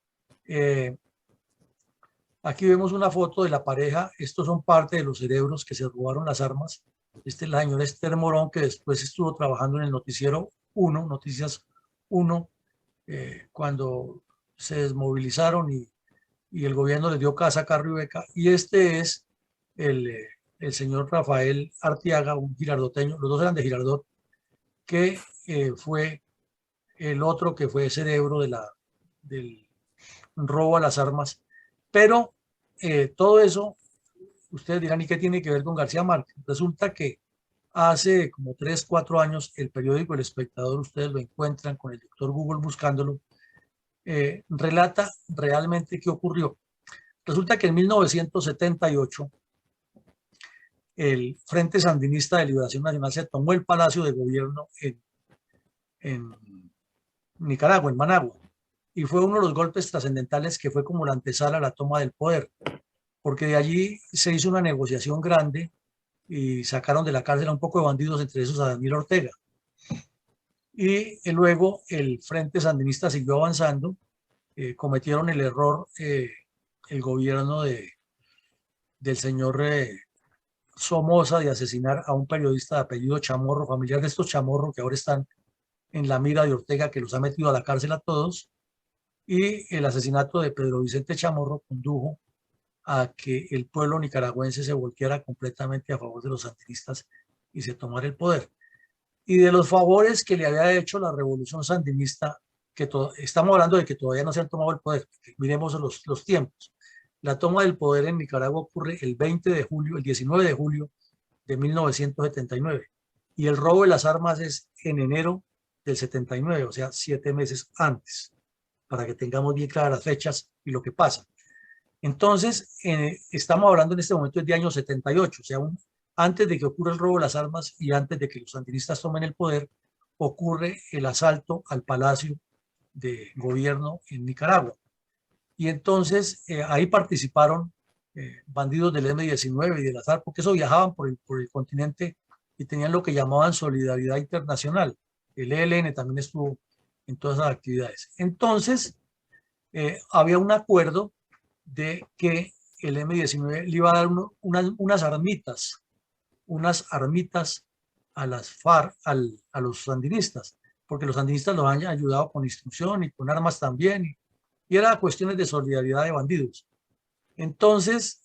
aquí vemos una foto de la pareja. Estos son parte de los cerebros que se robaron las armas. Este es la señora Esther Morón, que después estuvo trabajando en el noticiero 1, Noticias 1, cuando se desmovilizaron y el gobierno les dio casa, carro y beca. Y este es el señor Rafael Arteaga, un girardoteño, los dos eran de Girardot, que fue el otro que fue cerebro del robo a las armas. Pero todo eso, ustedes dirán, ¿y qué tiene que ver con García Márquez? Resulta que hace como 3, 4 años, el periódico El Espectador, ustedes lo encuentran con el doctor Google buscándolo, relata realmente qué ocurrió. Resulta que en 1978, el Frente Sandinista de Liberación Nacional se tomó el Palacio de Gobierno en Nicaragua, en Managua, y fue uno de los golpes trascendentales que fue como la antesala a la toma del poder, porque de allí se hizo una negociación grande y sacaron de la cárcel a un poco de bandidos, entre esos a Daniel Ortega. Y luego el Frente Sandinista siguió avanzando, cometieron el error el gobierno del señor Somoza de asesinar a un periodista de apellido Chamorro, familiar de estos Chamorro que ahora están en la mira de Ortega, que los ha metido a la cárcel a todos, y el asesinato de Pedro Vicente Chamorro condujo a que el pueblo nicaragüense se volteara completamente a favor de los sandinistas y se tomara el poder. Y de los favores que le había hecho la revolución sandinista, que estamos hablando de que todavía no se han tomado el poder, miremos los tiempos. La toma del poder en Nicaragua ocurre el 20 de julio, el 19 de julio de 1979, y el robo de las armas es en enero del 79, o sea, 7 meses antes, para que tengamos bien claras las fechas y lo que pasa. Entonces, estamos hablando en este momento del año 78, o sea, antes de que ocurra el robo de las armas y antes de que los sandinistas tomen el poder, ocurre el asalto al Palacio de Gobierno en Nicaragua. Y entonces ahí participaron bandidos del M-19 y del ASAR, porque eso viajaban por el continente y tenían lo que llamaban solidaridad internacional. El ELN también estuvo en todas esas actividades. Entonces, había un acuerdo de que el M-19 le iba a dar unas armitas a las FARC, a los sandinistas, porque los sandinistas los han ayudado con instrucción y con armas también, y era cuestiones de solidaridad de bandidos. Entonces,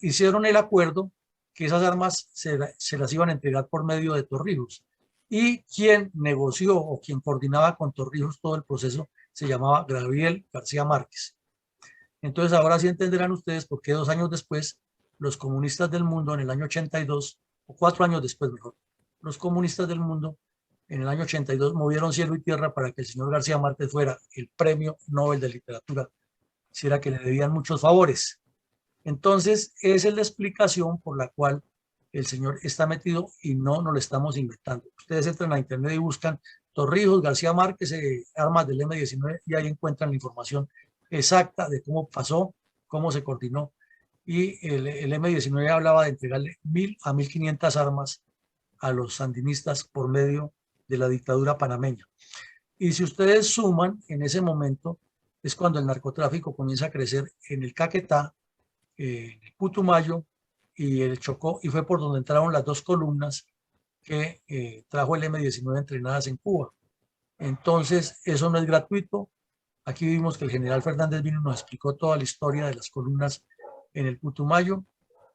hicieron el acuerdo que esas armas se las iban a entregar por medio de Torrijos, y quien negoció o quien coordinaba con Torrijos todo el proceso se llamaba Gabriel García Márquez. Entonces ahora sí entenderán ustedes por qué 2 años después los comunistas del mundo en el año 82, o 4 años después mejor, los comunistas del mundo en el año 82 movieron cielo y tierra para que el señor García Márquez fuera el premio Nobel de Literatura, si era que le debían muchos favores. Entonces esa es la explicación por la cual el señor está metido y no nos lo estamos inventando. Ustedes entran a internet y buscan Torrijos, García Márquez, armas del M-19 y ahí encuentran la información exacta de cómo pasó, cómo se coordinó. Y el M-19 hablaba de entregarle 1.000 a 1.500 armas a los sandinistas por medio de la dictadura panameña. Y si ustedes suman, en ese momento es cuando el narcotráfico comienza a crecer en el Caquetá, en el Putumayo y el Chocó, y fue por donde entraron las 2 columnas que trajo el M-19 entrenadas en Cuba. Entonces, eso no es gratuito. Aquí vimos que el general Fernández vino y nos explicó toda la historia de las columnas en el Putumayo,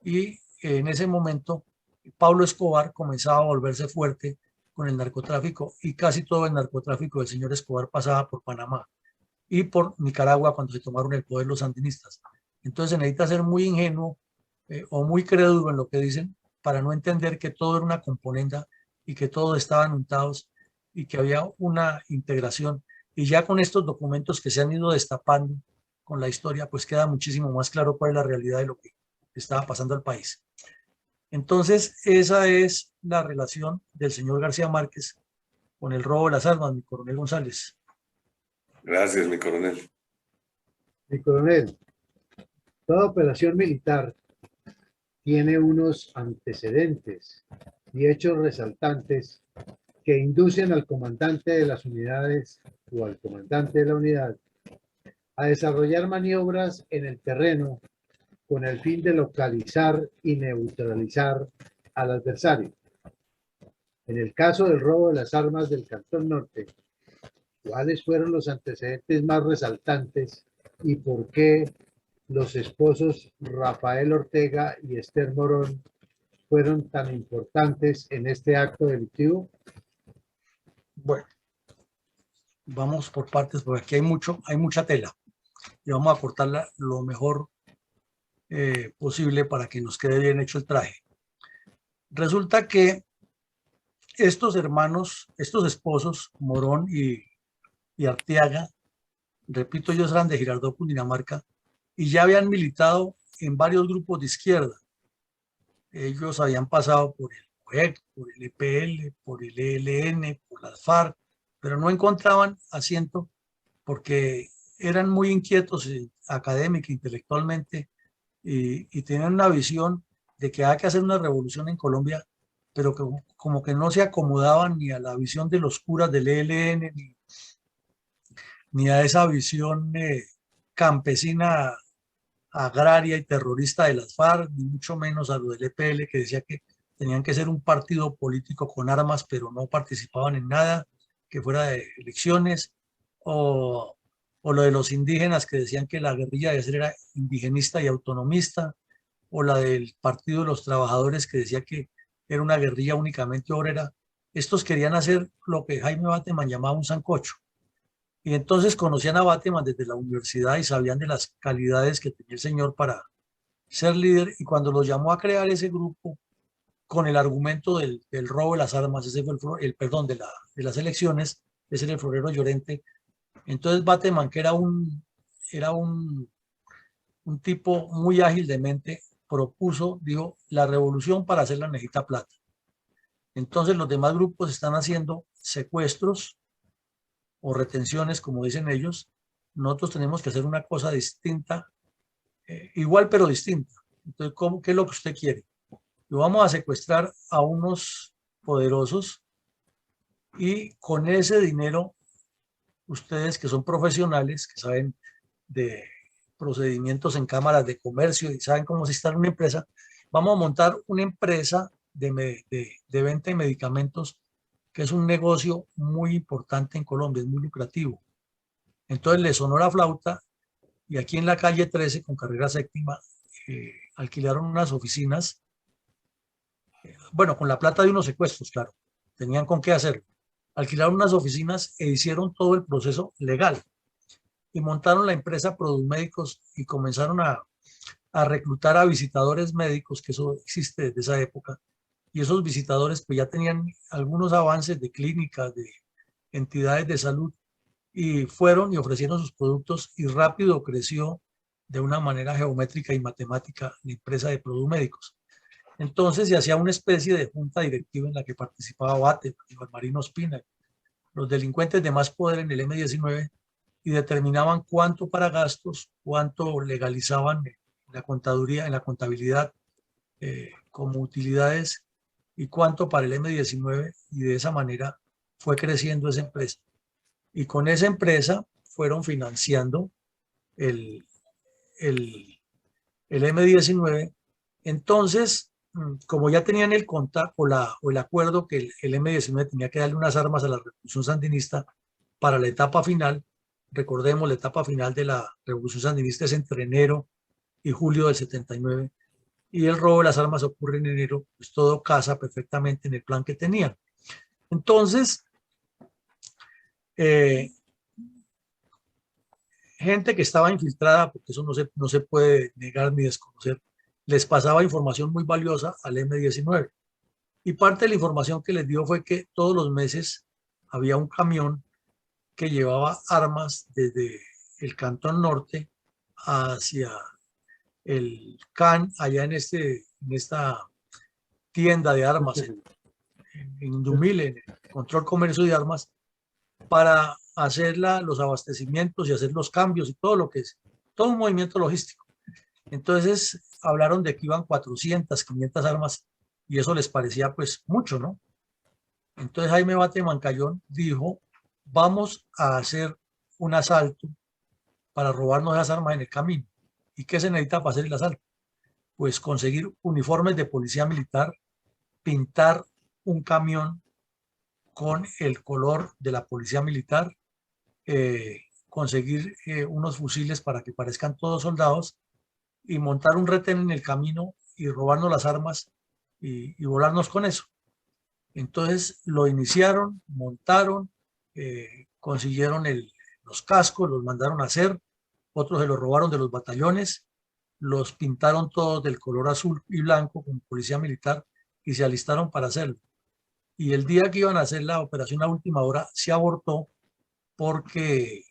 y en ese momento Pablo Escobar comenzaba a volverse fuerte con el narcotráfico, y casi todo el narcotráfico del señor Escobar pasaba por Panamá y por Nicaragua cuando se tomaron el poder los sandinistas. Entonces se necesita ser muy ingenuo o muy crédulo en lo que dicen para no entender que todo era una componenda y que todos estaban untados y que había una integración. Y ya con estos documentos que se han ido destapando con la historia, pues queda muchísimo más claro cuál es la realidad de lo que estaba pasando al país. Entonces, esa es la relación del señor García Márquez con el robo de las armas, mi coronel González. Gracias, mi coronel. Mi coronel, toda operación militar tiene unos antecedentes y hechos resaltantes que inducen al comandante de las unidades o al comandante de la unidad a desarrollar maniobras en el terreno con el fin de localizar y neutralizar al adversario. En el caso del robo de las armas del Cantón Norte, ¿cuáles fueron los antecedentes más resaltantes y por qué los esposos Rafael Ortega y Esther Morón fueron tan importantes en este acto delictivo? Bueno, vamos por partes porque aquí hay mucha tela y vamos a cortarla lo mejor posible para que nos quede bien hecho el traje. Resulta que estos hermanos, estos esposos, Morón y Arteaga, repito, ellos eran de Girardot, Cundinamarca, y ya habían militado en varios grupos de izquierda. Ellos habían pasado por el UEC, por el EPL, por el ELN, por las FARC, pero no encontraban asiento porque eran muy inquietos académica, intelectualmente, y tenían una visión de que hay que hacer una revolución en Colombia, pero que como que no se acomodaban ni a la visión de los curas del ELN, ni a esa visión campesina, agraria y terrorista de las FARC, ni mucho menos a lo del EPL, que decía que tenían que ser un partido político con armas, pero no participaban en nada que fuera de elecciones, o lo de los indígenas que decían que la guerrilla de ser era indigenista y autonomista, o la del Partido de los Trabajadores que decía que era una guerrilla únicamente obrera. Estos querían hacer lo que Jaime Bateman llamaba un sancocho. Y entonces conocían a Bateman desde la universidad y sabían de las calidades que tenía el señor para ser líder. Y cuando lo llamó a crear ese grupo con el argumento del robo de las armas, ese fue el perdón, de las elecciones, ese era el Florero Llorente. Entonces Bateman, que era un tipo muy ágil de mente, propuso, dijo, la revolución para hacerla necesita plata. Entonces los demás grupos están haciendo secuestros o retenciones, como dicen ellos. Nosotros tenemos que hacer una cosa distinta, igual pero distinta. Entonces, ¿qué es lo que usted quiere? Lo vamos a secuestrar a unos poderosos y con ese dinero, ustedes que son profesionales, que saben de procedimientos en cámaras de comercio y saben cómo se instala una empresa, vamos a montar una empresa de venta de medicamentos, que es un negocio muy importante en Colombia, es muy lucrativo. Entonces le sonó la flauta y aquí en la calle 13 con carrera séptima alquilaron unas oficinas, bueno, con la plata de unos secuestros, claro, tenían con qué hacerlo. Alquilaron unas oficinas e hicieron todo el proceso legal y montaron la empresa Produmédicos y comenzaron a reclutar a visitadores médicos, que eso existe desde esa época, y esos visitadores pues ya tenían algunos avances de clínicas, de entidades de salud, y fueron y ofrecieron sus productos y rápido creció de una manera geométrica y matemática la empresa de Produmédicos. Entonces se hacía una especie de junta directiva en la que participaba Bate, Iván Marino Ospina, los delincuentes de más poder en el M-19, y determinaban cuánto para gastos, cuánto legalizaban en la contaduría, en la contabilidad como utilidades y cuánto para el M-19, y de esa manera fue creciendo esa empresa. Y con esa empresa fueron financiando el, el M-19. Entonces, como ya tenían el contacto o el acuerdo que el M-19 tenía que darle unas armas a la revolución sandinista para la etapa final, recordemos, la etapa final de la revolución sandinista es entre enero y julio del 79, y el robo de las armas ocurre en enero, pues todo casa perfectamente en el plan que tenían. Entonces, gente que estaba infiltrada, porque eso no se puede negar ni desconocer, les pasaba información muy valiosa al M-19. Y parte de la información que les dio fue que todos los meses había un camión que llevaba armas desde el Cantón Norte hacia el CAN, allá en esta tienda de armas, en Dumile, en el Control Comercio de Armas, para hacer los abastecimientos y hacer los cambios y todo lo que es, todo un movimiento logístico. Entonces hablaron de que iban 400, 500 armas y eso les parecía pues mucho, ¿no? Entonces Jaime Bateman Cayón dijo, vamos a hacer un asalto para robarnos esas armas en el camino. ¿Y qué se necesita para hacer el asalto? Pues conseguir uniformes de policía militar, pintar un camión con el color de la policía militar, conseguir unos fusiles para que parezcan todos soldados y montar un retén en el camino y robarnos las armas y volarnos con eso. Entonces lo iniciaron, montaron, consiguieron los cascos, los mandaron a hacer, otros se los robaron de los batallones, los pintaron todos del color azul y blanco como policía militar y se alistaron para hacerlo. Y el día que iban a hacer la operación a última hora se abortó porque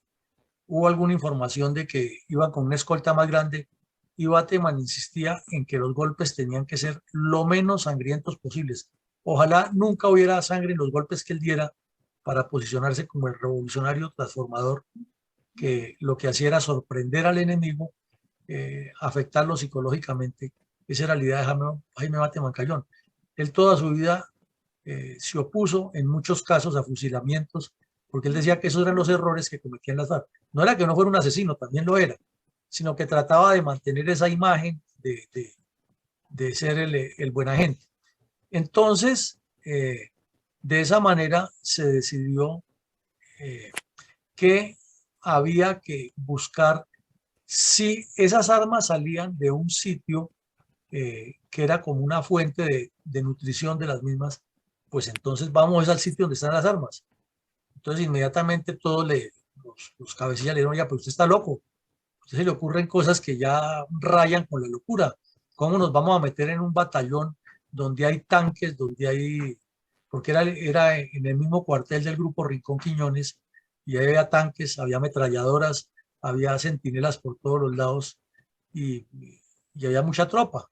hubo alguna información de que iban con una escolta más grande y Bateman insistía en que los golpes tenían que ser lo menos sangrientos posibles. Ojalá nunca hubiera sangre en los golpes que él diera para posicionarse como el revolucionario transformador que lo que hacía era sorprender al enemigo, afectarlo psicológicamente Esa era la idea de Jaime Bate Mancayón. Él toda su vida se opuso en muchos casos a fusilamientos, porque él decía que esos eran los errores que cometían las FARC. No era que no fuera un asesino, también lo era, sino que trataba de mantener esa imagen de ser el buen agente. Entonces, de esa manera se decidió que había que buscar si esas armas salían de un sitio que era como una fuente de nutrición de las mismas, pues entonces vamos al sitio donde están las armas. Entonces inmediatamente todos los cabecillas le dijeron, ya, pero usted está loco, a usted se le ocurren cosas que ya rayan con la locura. ¿Cómo nos vamos a meter en un batallón donde hay tanques, donde hay, porque era en el mismo cuartel del grupo Rincón Quiñones, y ahí había tanques, había ametralladoras, había centinelas por todos los lados, y había mucha tropa?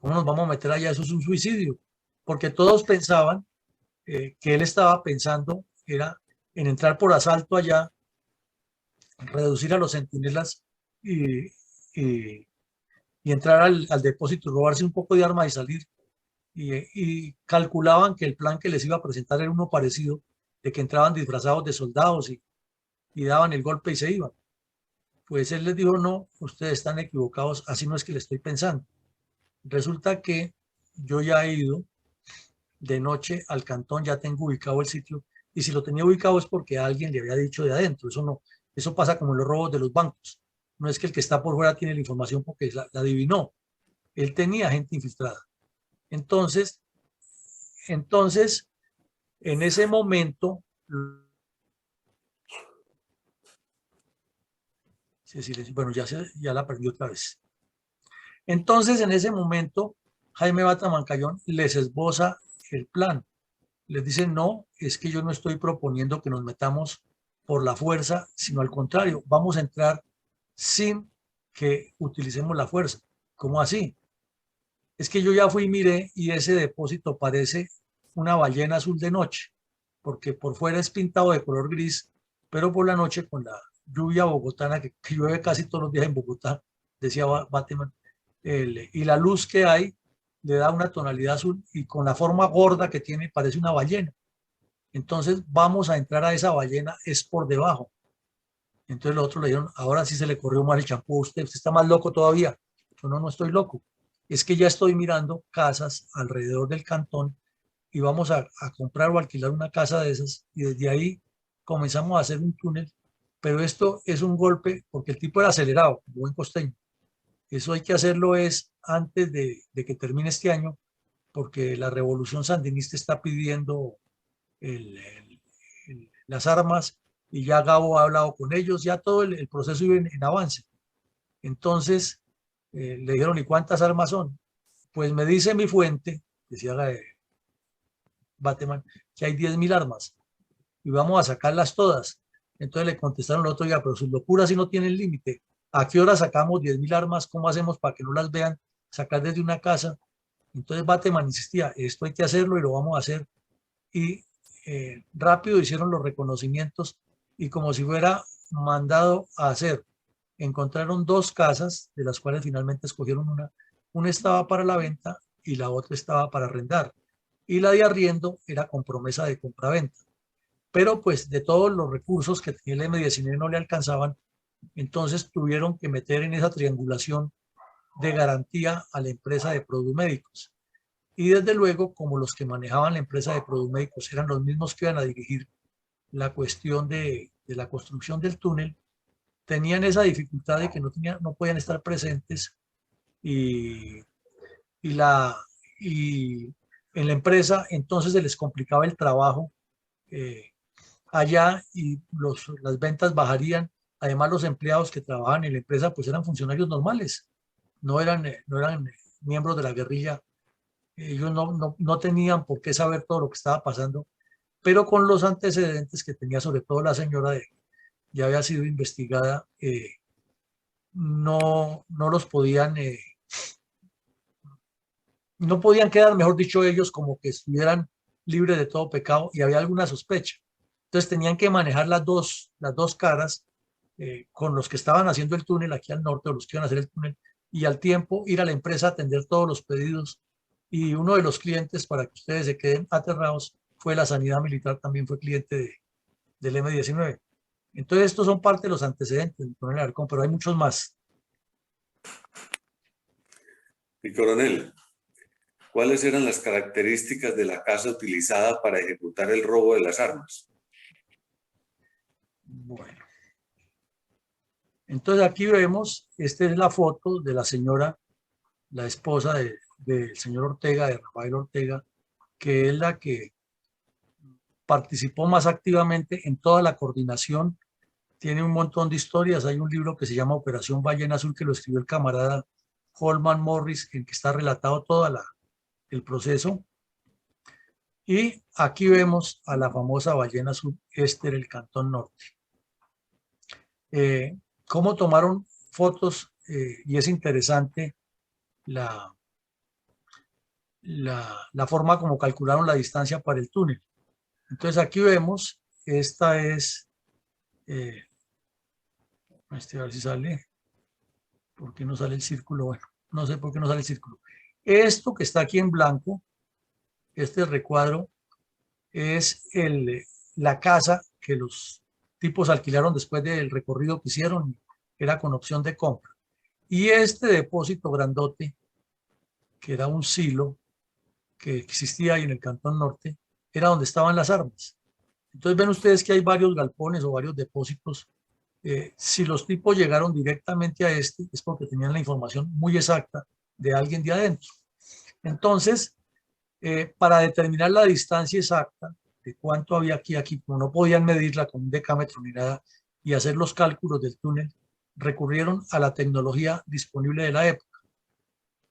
¿Cómo nos vamos a meter allá? Eso es un suicidio, porque todos pensaban que él estaba pensando era en entrar por asalto allá, reducir a los centinelas y, y, y entrar al depósito, robarse un poco de armas y salir. Y calculaban que el plan que les iba a presentar era uno parecido, de que entraban disfrazados de soldados y daban el golpe y se iban. Pues él les dijo, no, ustedes están equivocados, así no es que le estoy pensando. Resulta que yo ya he ido de noche al cantón, ya tengo ubicado el sitio, y si lo tenía ubicado es porque alguien le había dicho de adentro. Eso no, eso pasa como en los robos de los bancos. No es que el que está por fuera tiene la información porque la adivinó. Él tenía gente infiltrada. Entonces, en ese momento, bueno, ya la perdí otra vez. Entonces, en ese momento, Jaime Bata Mancayón les esboza el plan. Les dice, no, es que yo no estoy proponiendo que nos metamos por la fuerza, sino al contrario, vamos a entrar sin que utilicemos la fuerza. ¿Cómo así? Es que yo ya fui y miré y ese depósito parece una ballena azul de noche, porque por fuera es pintado de color gris, pero por la noche con la lluvia bogotana, que llueve casi todos los días en Bogotá, decía Bateman, y la luz que hay le da una tonalidad azul y con la forma gorda que tiene parece una ballena. Entonces vamos a entrar a esa ballena, es por debajo. Entonces los otros le dijeron, ahora sí se le corrió mal el champú, usted está más loco todavía. Yo no estoy loco. Es que ya estoy mirando casas alrededor del cantón y vamos a comprar o alquilar una casa de esas y desde ahí comenzamos a hacer un túnel. Pero esto es un golpe porque el tipo era acelerado, buen costeño. Eso hay que hacerlo es antes de que termine este año, porque la revolución sandinista está pidiendo las armas y ya Gabo ha hablado con ellos, ya todo el proceso iba en avance. Entonces le dijeron, ¿y cuántas armas son? Pues me dice mi fuente, decía Bateman, que hay 10.000 armas y vamos a sacarlas todas. Entonces le contestaron el otro día, pero sus locuras sí no tienen límite. ¿A qué hora sacamos 10.000 armas? ¿Cómo hacemos para que no las vean? Sacar desde una casa. Entonces Bateman insistía, esto hay que hacerlo y lo vamos a hacer. Y rápido hicieron los reconocimientos y como si fuera mandado a hacer, encontraron dos casas, de las cuales finalmente escogieron una. Una estaba para la venta y la otra estaba para arrendar. Y la de arriendo era con promesa de compraventa. Pero pues de todos los recursos que tenía el M19 no le alcanzaban, entonces tuvieron que meter en esa triangulación de garantía a la empresa de Produmédicos. Y desde luego, como los que manejaban la empresa de Produmédicos eran los mismos que iban a dirigir la cuestión de la construcción del túnel, tenían esa dificultad de que no podían estar presentes y, y, y en la empresa entonces se les complicaba el trabajo allá y las ventas bajarían. Además, los empleados que trabajaban en la empresa pues eran funcionarios normales, no eran miembros de la guerrilla. Ellos no tenían por qué saber todo lo que estaba pasando, pero con los antecedentes que tenía sobre todo la señora ya había sido investigada, no los podían, no podían quedar, mejor dicho, ellos como que estuvieran libres de todo pecado y había alguna sospecha. Entonces tenían que manejar las dos caras con los que estaban haciendo el túnel aquí al norte o los que iban a hacer el túnel y al tiempo ir a la empresa a atender todos los pedidos. Y uno de los clientes, para que ustedes se queden aterrados, fue la Sanidad Militar, también fue cliente del M-19. Entonces, estos son parte de los antecedentes del coronel Alarcón, pero hay muchos más. Y coronel, ¿cuáles eran las características de la casa utilizada para ejecutar el robo de las armas? Bueno. Entonces aquí vemos, esta es la foto de la señora, la esposa del señor Ortega, de Rafael Ortega, que es la que participó más activamente en toda la coordinación. Tiene un montón de historias. Hay un libro que se llama Operación Ballena Azul, que lo escribió el camarada Holman Morris, en que está relatado todo el proceso. Y aquí vemos a la famosa Ballena Azul, este era el Cantón Norte. Cómo tomaron fotos, y es interesante la forma como calcularon la distancia para el túnel. Entonces aquí vemos, esta es, a ver si sale, ¿por qué no sale el círculo? Bueno, no sé por qué no sale el círculo. Esto que está aquí en blanco, este recuadro, es la casa que los tipos alquilaron después del recorrido que hicieron, era con opción de compra. Y este depósito grandote, que era un silo que existía ahí en el Cantón Norte, era donde estaban las armas. Entonces ven ustedes que hay varios galpones o varios depósitos. Si los tipos llegaron directamente a este, es porque tenían la información muy exacta de alguien de adentro. Entonces, para determinar la distancia exacta de cuánto había aquí, como no podían medirla con un decámetro ni nada, y hacer los cálculos del túnel, recurrieron a la tecnología disponible de la época.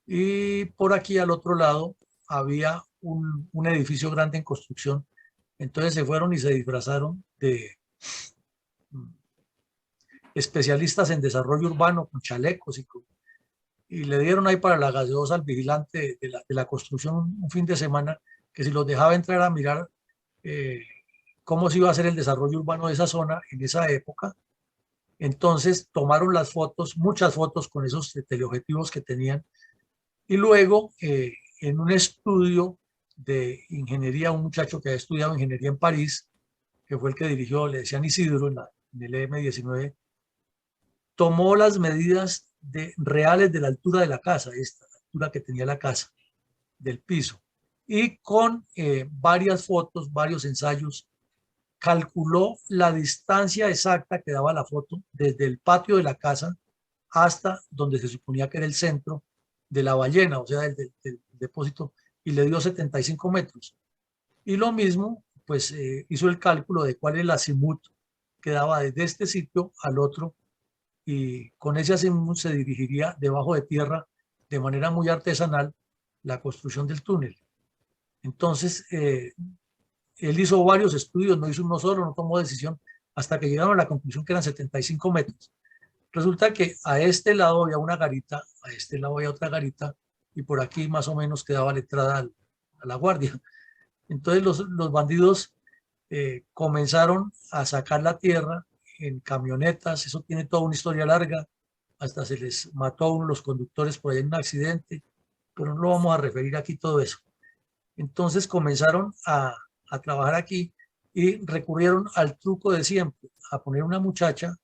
Y por aquí al otro lado había un edificio grande en construcción. Entonces se fueron y se disfrazaron de especialistas en desarrollo urbano con chalecos y le dieron ahí para la gaseosa al vigilante de la construcción un fin de semana, que si los dejaba entrar a mirar cómo se iba a hacer el desarrollo urbano de esa zona en esa época. Entonces tomaron las fotos, muchas fotos con esos teleobjetivos que tenían, y luego en un estudio de ingeniería, un muchacho que había estudiado ingeniería en París, que fue el que dirigió, le decían Isidro en el M-19, tomó las medidas reales de la altura de la casa, esta la altura que tenía la casa, del piso, y con varias fotos, varios ensayos, calculó la distancia exacta que daba la foto desde el patio de la casa hasta donde se suponía que era el centro de la ballena, o sea, del depósito, y le dio 75 metros. Y lo mismo, pues hizo el cálculo de cuál es el azimut que daba desde este sitio al otro, y con ese azimut se dirigiría debajo de tierra de manera muy artesanal la construcción del túnel. Entonces, él hizo varios estudios, no hizo uno solo, no tomó decisión, hasta que llegaron a la conclusión que eran 75 metros. Resulta que a este lado había una garita, a este lado había otra garita, y por aquí más o menos quedaba la entrada a la guardia. Entonces los bandidos comenzaron a sacar la tierra en camionetas, eso tiene toda una historia larga, hasta se les mató a uno de los conductores por ahí en un accidente, pero no lo vamos a referir aquí todo eso. Entonces comenzaron a trabajar aquí y recurrieron al truco de siempre, a poner una muchacha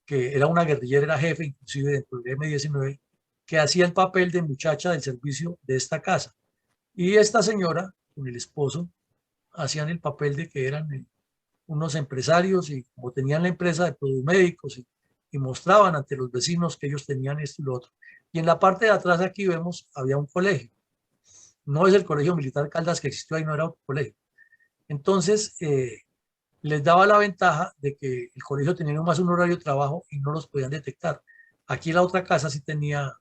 que era una guerrillera, era jefe inclusive dentro del M-19, que hacía el papel de muchacha del servicio de esta casa. Y esta señora, con el esposo, hacían el papel de que eran unos empresarios y como tenían la empresa de Produmédicos y mostraban ante los vecinos que ellos tenían esto y lo otro. Y en la parte de atrás aquí vemos, había un colegio. No es el Colegio Militar Caldas que existió ahí, no era otro colegio. Entonces, les daba la ventaja de que el colegio tenía nomás un horario de trabajo y no los podían detectar. Aquí la otra casa sí tenía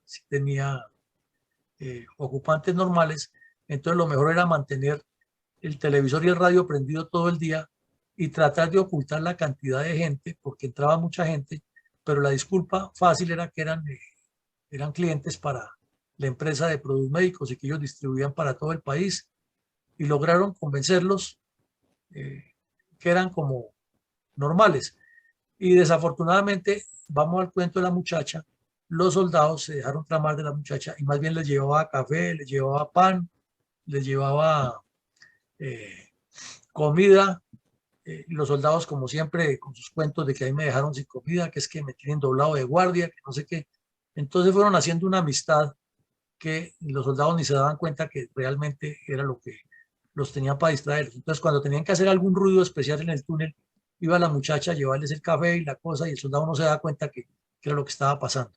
ocupantes normales, entonces lo mejor era mantener el televisor y el radio prendido todo el día y tratar de ocultar la cantidad de gente, porque entraba mucha gente, pero la disculpa fácil era que eran clientes para la empresa de Produmédicos y que ellos distribuían para todo el país, y lograron convencerlos que eran como normales. Y desafortunadamente, vamos al cuento de la muchacha, los soldados se dejaron tramar de la muchacha y más bien les llevaba café, les llevaba pan, les llevaba comida. Y los soldados, como siempre, con sus cuentos de que ahí me dejaron sin comida, que es que me tienen doblado de guardia, que no sé qué. Entonces fueron haciendo una amistad que los soldados ni se daban cuenta que realmente era lo que los tenían para distraer. Entonces, cuando tenían que hacer algún ruido especial en el túnel, iba la muchacha a llevarles el café y la cosa, y el soldado no se daba cuenta que era lo que estaba pasando.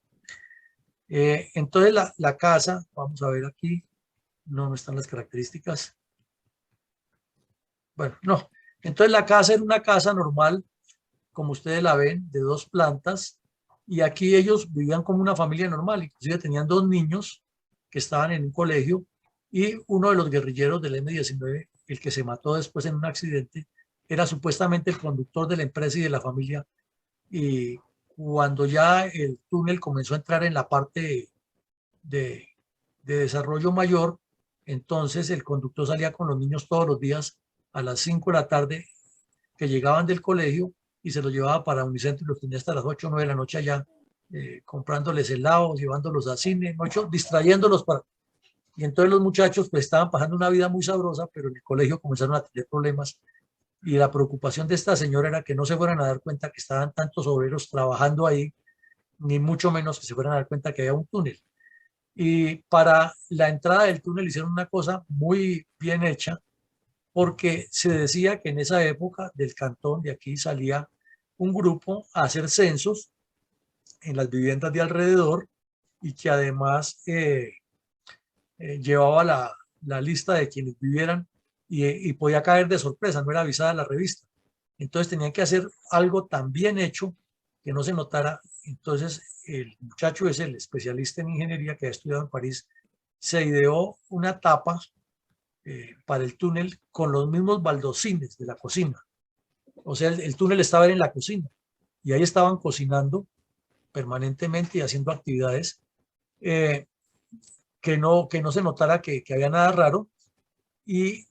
Entonces, la casa, vamos a ver aquí, no están las características. Bueno, no. Entonces, la casa era una casa normal, como ustedes la ven, de 2 plantas, y aquí ellos vivían como una familia normal, inclusive tenían 2 niños que estaban en un colegio, y uno de los guerrilleros del M-19, el que se mató después en un accidente, era supuestamente el conductor de la empresa y de la familia, y cuando ya el túnel comenzó a entrar en la parte de desarrollo mayor, entonces el conductor salía con los niños todos los días a las 5 de la tarde que llegaban del colegio y se los llevaba para Unicentro y los tenía hasta las 8 o 9 de la noche allá, comprándoles helados, llevándolos al cine, distrayéndolos para... Y entonces los muchachos pues estaban pasando una vida muy sabrosa, pero en el colegio comenzaron a tener problemas y la preocupación de esta señora era que no se fueran a dar cuenta que estaban tantos obreros trabajando ahí, ni mucho menos que se fueran a dar cuenta que había un túnel. Y para la entrada del túnel hicieron una cosa muy bien hecha, porque se decía que en esa época del cantón de aquí salía un grupo a hacer censos en las viviendas de alrededor y que además llevaba la lista de quienes vivieran y podía caer de sorpresa, no era avisada la revista. Entonces tenían que hacer algo tan bien hecho que no se notara. Entonces el muchacho es el especialista en ingeniería que ha estudiado en París, se ideó una tapa para el túnel con los mismos baldocines de la cocina. O sea, el túnel estaba en la cocina y ahí estaban cocinando permanentemente y haciendo actividades que no se notara que había nada raro. Y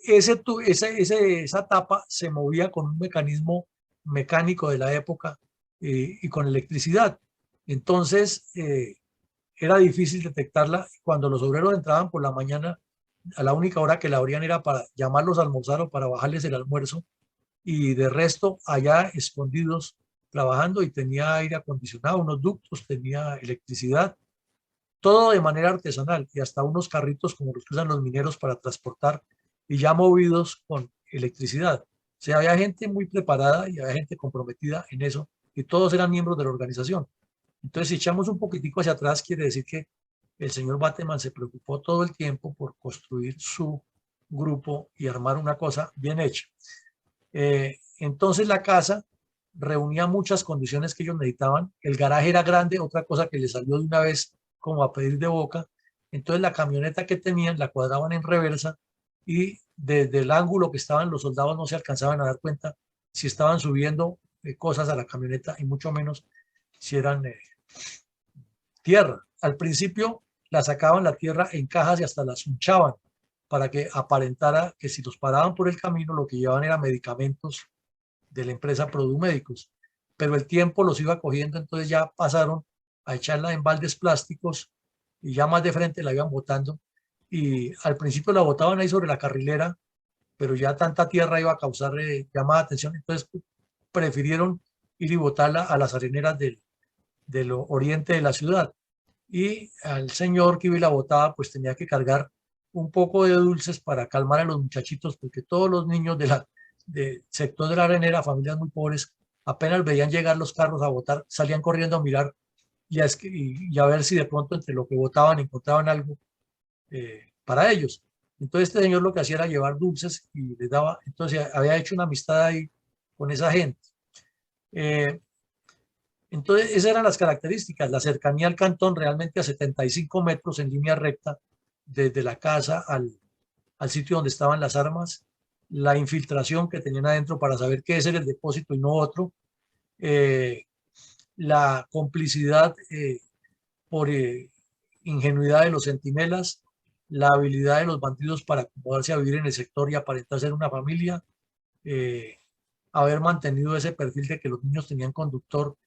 esa tapa se movía con un mecanismo mecánico de la época y con electricidad. Entonces, era difícil detectarla. Cuando los obreros entraban por la mañana, a la única hora que la abrían era para llamarlos a almorzar o para bajarles el almuerzo, y de resto allá escondidos trabajando, y tenía aire acondicionado, unos ductos, tenía electricidad, todo de manera artesanal, y hasta unos carritos como los que usan los mineros para transportar y ya movidos con electricidad. O sea, había gente muy preparada y había gente comprometida en eso, y todos eran miembros de la organización. Entonces, si echamos un poquitico hacia atrás, quiere decir que el señor Bateman se preocupó todo el tiempo por construir su grupo y armar una cosa bien hecha. Entonces la casa reunía muchas condiciones que ellos necesitaban. El garaje era grande, otra cosa que les salió de una vez como a pedir de boca. Entonces la camioneta que tenían la cuadraban en reversa y desde el ángulo que estaban los soldados no se alcanzaban a dar cuenta si estaban subiendo cosas a la camioneta y mucho menos si eran tierra. Al principio la sacaban la tierra en cajas y hasta las hinchaban para que aparentara que si los paraban por el camino lo que llevaban eran medicamentos de la empresa Produmédicos, pero el tiempo los iba cogiendo, entonces ya pasaron a echarla en baldes plásticos y ya más de frente la iban botando, y al principio la botaban ahí sobre la carrilera, pero ya tanta tierra iba a causar llamada de atención, entonces prefirieron ir y botarla a las areneras del oriente de la ciudad, y al señor que iba y la botaba pues tenía que cargar un poco de dulces para calmar a los muchachitos, porque todos los niños del sector de la arenera, familias muy pobres, apenas veían llegar los carros a botar, salían corriendo a mirar y a ver si de pronto entre lo que botaban encontraban algo para ellos. Entonces este señor lo que hacía era llevar dulces y les daba, entonces había hecho una amistad ahí con esa gente. Entonces esas eran las características, la cercanía al cantón, realmente a 75 metros en línea recta desde la casa al sitio donde estaban las armas, la infiltración que tenían adentro para saber qué es el depósito y no otro, la complicidad por ingenuidad de los centinelas, la habilidad de los bandidos para acomodarse a vivir en el sector y aparentar ser una familia, haber mantenido ese perfil de que los niños tenían conductor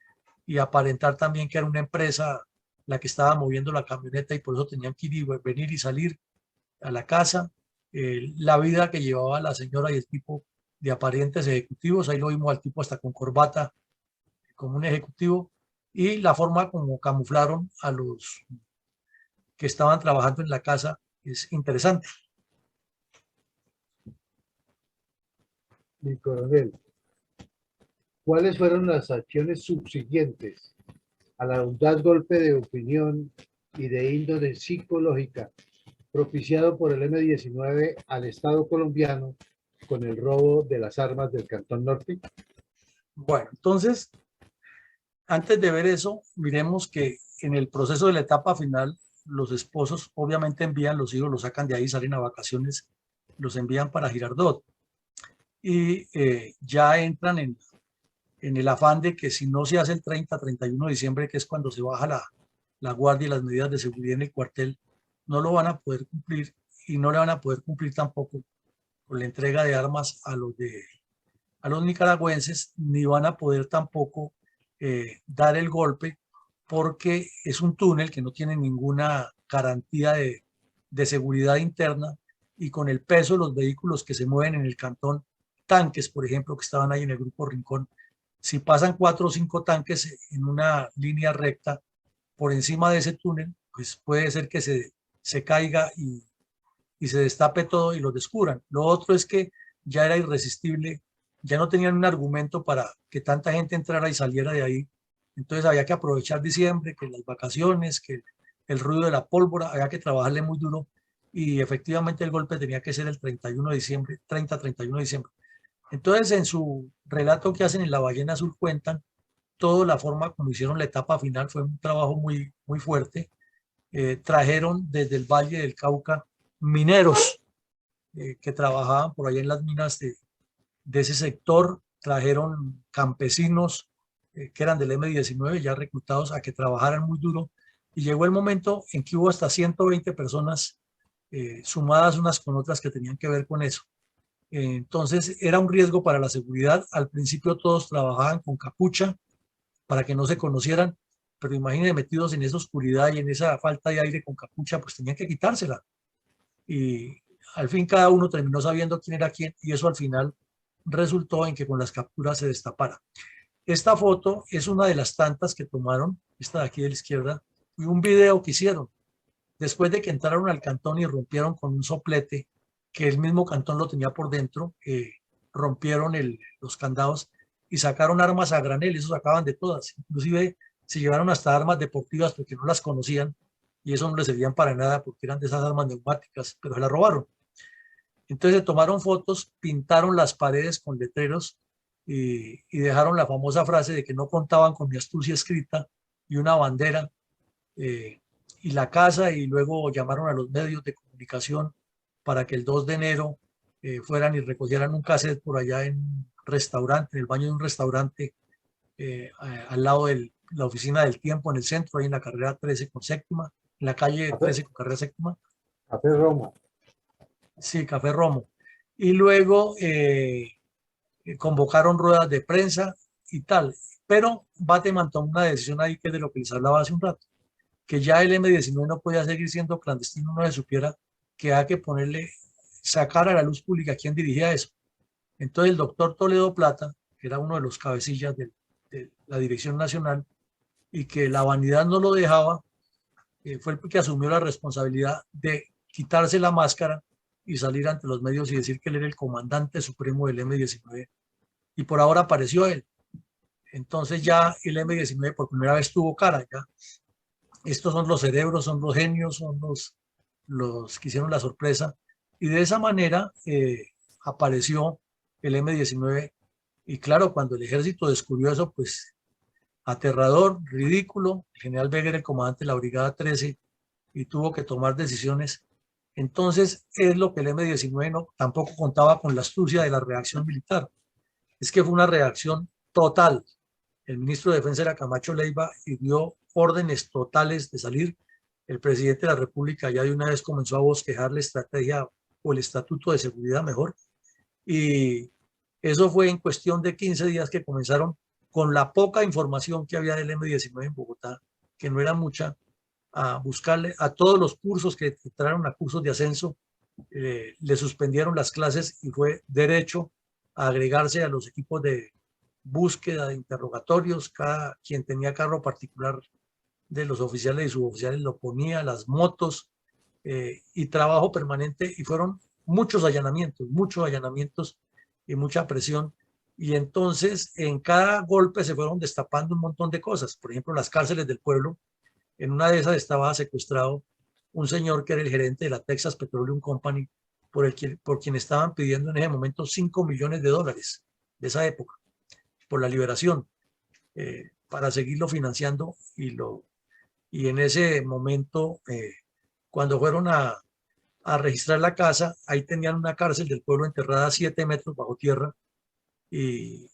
y aparentar también que era una empresa la que estaba moviendo la camioneta y por eso tenían que ir y venir y salir a la casa. La vida que llevaba la señora y el tipo de aparentes ejecutivos, ahí lo vimos al tipo hasta con corbata como un ejecutivo, y la forma como camuflaron a los que estaban trabajando en la casa es interesante. Mi coronel, ¿cuáles fueron las acciones subsiguientes al audaz golpe de opinión y de índole psicológica propiciado por el M-19 al Estado colombiano con el robo de las armas del Cantón Norte? Bueno, entonces, antes de ver eso, miremos que en el proceso de la etapa final, los esposos obviamente envían los hijos, los sacan de ahí, salen a vacaciones, los envían para Girardot y ya entran en el afán de que si no se hace el 30-31 de diciembre, que es cuando se baja la guardia y las medidas de seguridad en el cuartel, no lo van a poder cumplir y no le van a poder cumplir tampoco con la entrega de armas a los nicaragüenses, ni van a poder tampoco dar el golpe porque es un túnel que no tiene ninguna garantía de seguridad interna y con el peso de los vehículos que se mueven en el cantón, tanques, por ejemplo, que estaban ahí en el Grupo Rincón, si pasan 4 o 5 tanques en una línea recta por encima de ese túnel, pues puede ser que se caiga y se destape todo y los descubran. Lo otro es que ya era irresistible, ya no tenían un argumento para que tanta gente entrara y saliera de ahí. Entonces había que aprovechar diciembre, que las vacaciones, que el ruido de la pólvora, había que trabajarle muy duro y efectivamente el golpe tenía que ser el 31 de diciembre, 30-31 de diciembre. Entonces en su relato que hacen en La Ballena Azul cuentan toda la forma como hicieron la etapa final, fue un trabajo muy, muy fuerte. Trajeron desde el Valle del Cauca mineros que trabajaban por allá en las minas de ese sector, trajeron campesinos que eran del M-19 ya reclutados a que trabajaran muy duro y llegó el momento en que hubo hasta 120 personas sumadas unas con otras que tenían que ver con eso. Entonces era un riesgo para la seguridad. Al principio todos trabajaban con capucha para que no se conocieran, pero imagínense metidos en esa oscuridad y en esa falta de aire con capucha, pues tenían que quitársela. Y al fin cada uno terminó sabiendo quién era quién y eso al final resultó en que con las capturas se destapara. Esta foto es una de las tantas que tomaron, esta de aquí de la izquierda, y un video que hicieron después de que entraron al cantón y rompieron con un soplete que el mismo cantón lo tenía por dentro, rompieron los candados y sacaron armas a granel, eso sacaban de todas, inclusive se llevaron hasta armas deportivas porque no las conocían y eso no les servían para nada porque eran de esas armas neumáticas, pero se las robaron. Entonces se tomaron fotos, pintaron las paredes con letreros y dejaron la famosa frase de que no contaban con mi astucia escrita y una bandera y la casa, y luego llamaron a los medios de comunicación para que el 2 de enero fueran y recogieran un cassette por allá en un restaurante, en el baño de un restaurante al lado de la oficina del Tiempo en el centro, ahí en la carrera 13 con séptima, en la calle 13 con carrera séptima. Café Roma. Sí, Café Romo. Y luego convocaron ruedas de prensa y tal. Pero Bateman tomó una decisión ahí que es de lo que les hablaba hace un rato, que ya el M-19 no podía seguir siendo clandestino, no se supiera que había que ponerle, sacar a la luz pública quién dirigía eso. Entonces el doctor Toledo Plata, que era uno de los cabecillas de la Dirección Nacional y que la vanidad no lo dejaba, fue el que asumió la responsabilidad de quitarse la máscara y salir ante los medios y decir que él era el comandante supremo del M-19 y por ahora apareció él. Entonces ya el M-19 por primera vez tuvo cara. Ya estos son los cerebros, son los genios, son los que hicieron la sorpresa y de esa manera apareció el M-19 y claro, cuando el ejército descubrió eso, pues aterrador, ridículo. El general Beguer, el comandante de la Brigada 13, y tuvo que tomar decisiones. Entonces es lo que el M-19 no, tampoco contaba con la astucia de la reacción militar. Es que fue una reacción total. El ministro de Defensa era Camacho Leiva y dio órdenes totales de salir. El presidente de la República ya de una vez comenzó a bosquejar la estrategia o el estatuto de seguridad mejor. Y eso fue en cuestión de 15 días que comenzaron con la poca información que había del M-19 en Bogotá, que no era mucha, a buscarle a todos los cursos que entraron a cursos de ascenso, le suspendieron las clases y fue derecho a agregarse a los equipos de búsqueda, de interrogatorios. Cada quien tenía carro particular de los oficiales y suboficiales lo ponía, las motos, y trabajo permanente, y fueron muchos allanamientos y mucha presión. Y entonces en cada golpe se fueron destapando un montón de cosas. Por ejemplo, las cárceles del pueblo. En una de esas estaba secuestrado un señor que era el gerente de la Texas Petroleum Company, por quien estaban pidiendo en ese momento $5 millones de esa época, por la liberación, para seguirlo financiando. Y en ese momento, cuando fueron a registrar la casa, ahí tenían una cárcel del pueblo enterrada a 7 metros bajo tierra. Y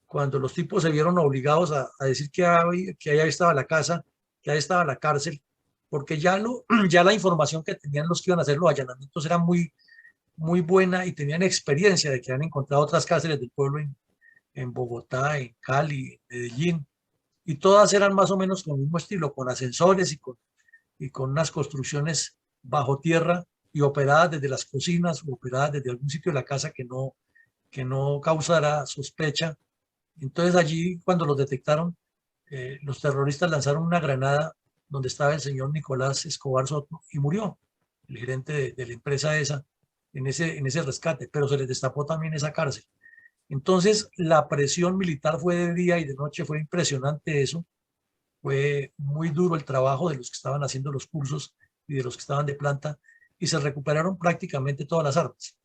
cuando los tipos se vieron obligados a decir que ahí estaba la casa, que ahí estaba la cárcel, porque ya la información que tenían los que iban a hacer los allanamientos era muy, muy buena, y tenían experiencia de que han encontrado otras cárceles del pueblo en Bogotá, en Cali, en Medellín, y todas eran más o menos con el mismo estilo, con ascensores y con unas construcciones bajo tierra y operadas desde las cocinas o operadas desde algún sitio de la casa que no causara sospecha. Entonces allí, cuando los detectaron, los terroristas lanzaron una granada donde estaba el señor Nicolás Escobar Soto, y murió el gerente de la empresa esa en ese rescate, pero se les destapó también esa cárcel. Entonces la presión militar fue de día y de noche, fue impresionante eso. Fue muy duro el trabajo de los que estaban haciendo los cursos y de los que estaban de planta, y se recuperaron prácticamente todas las armas.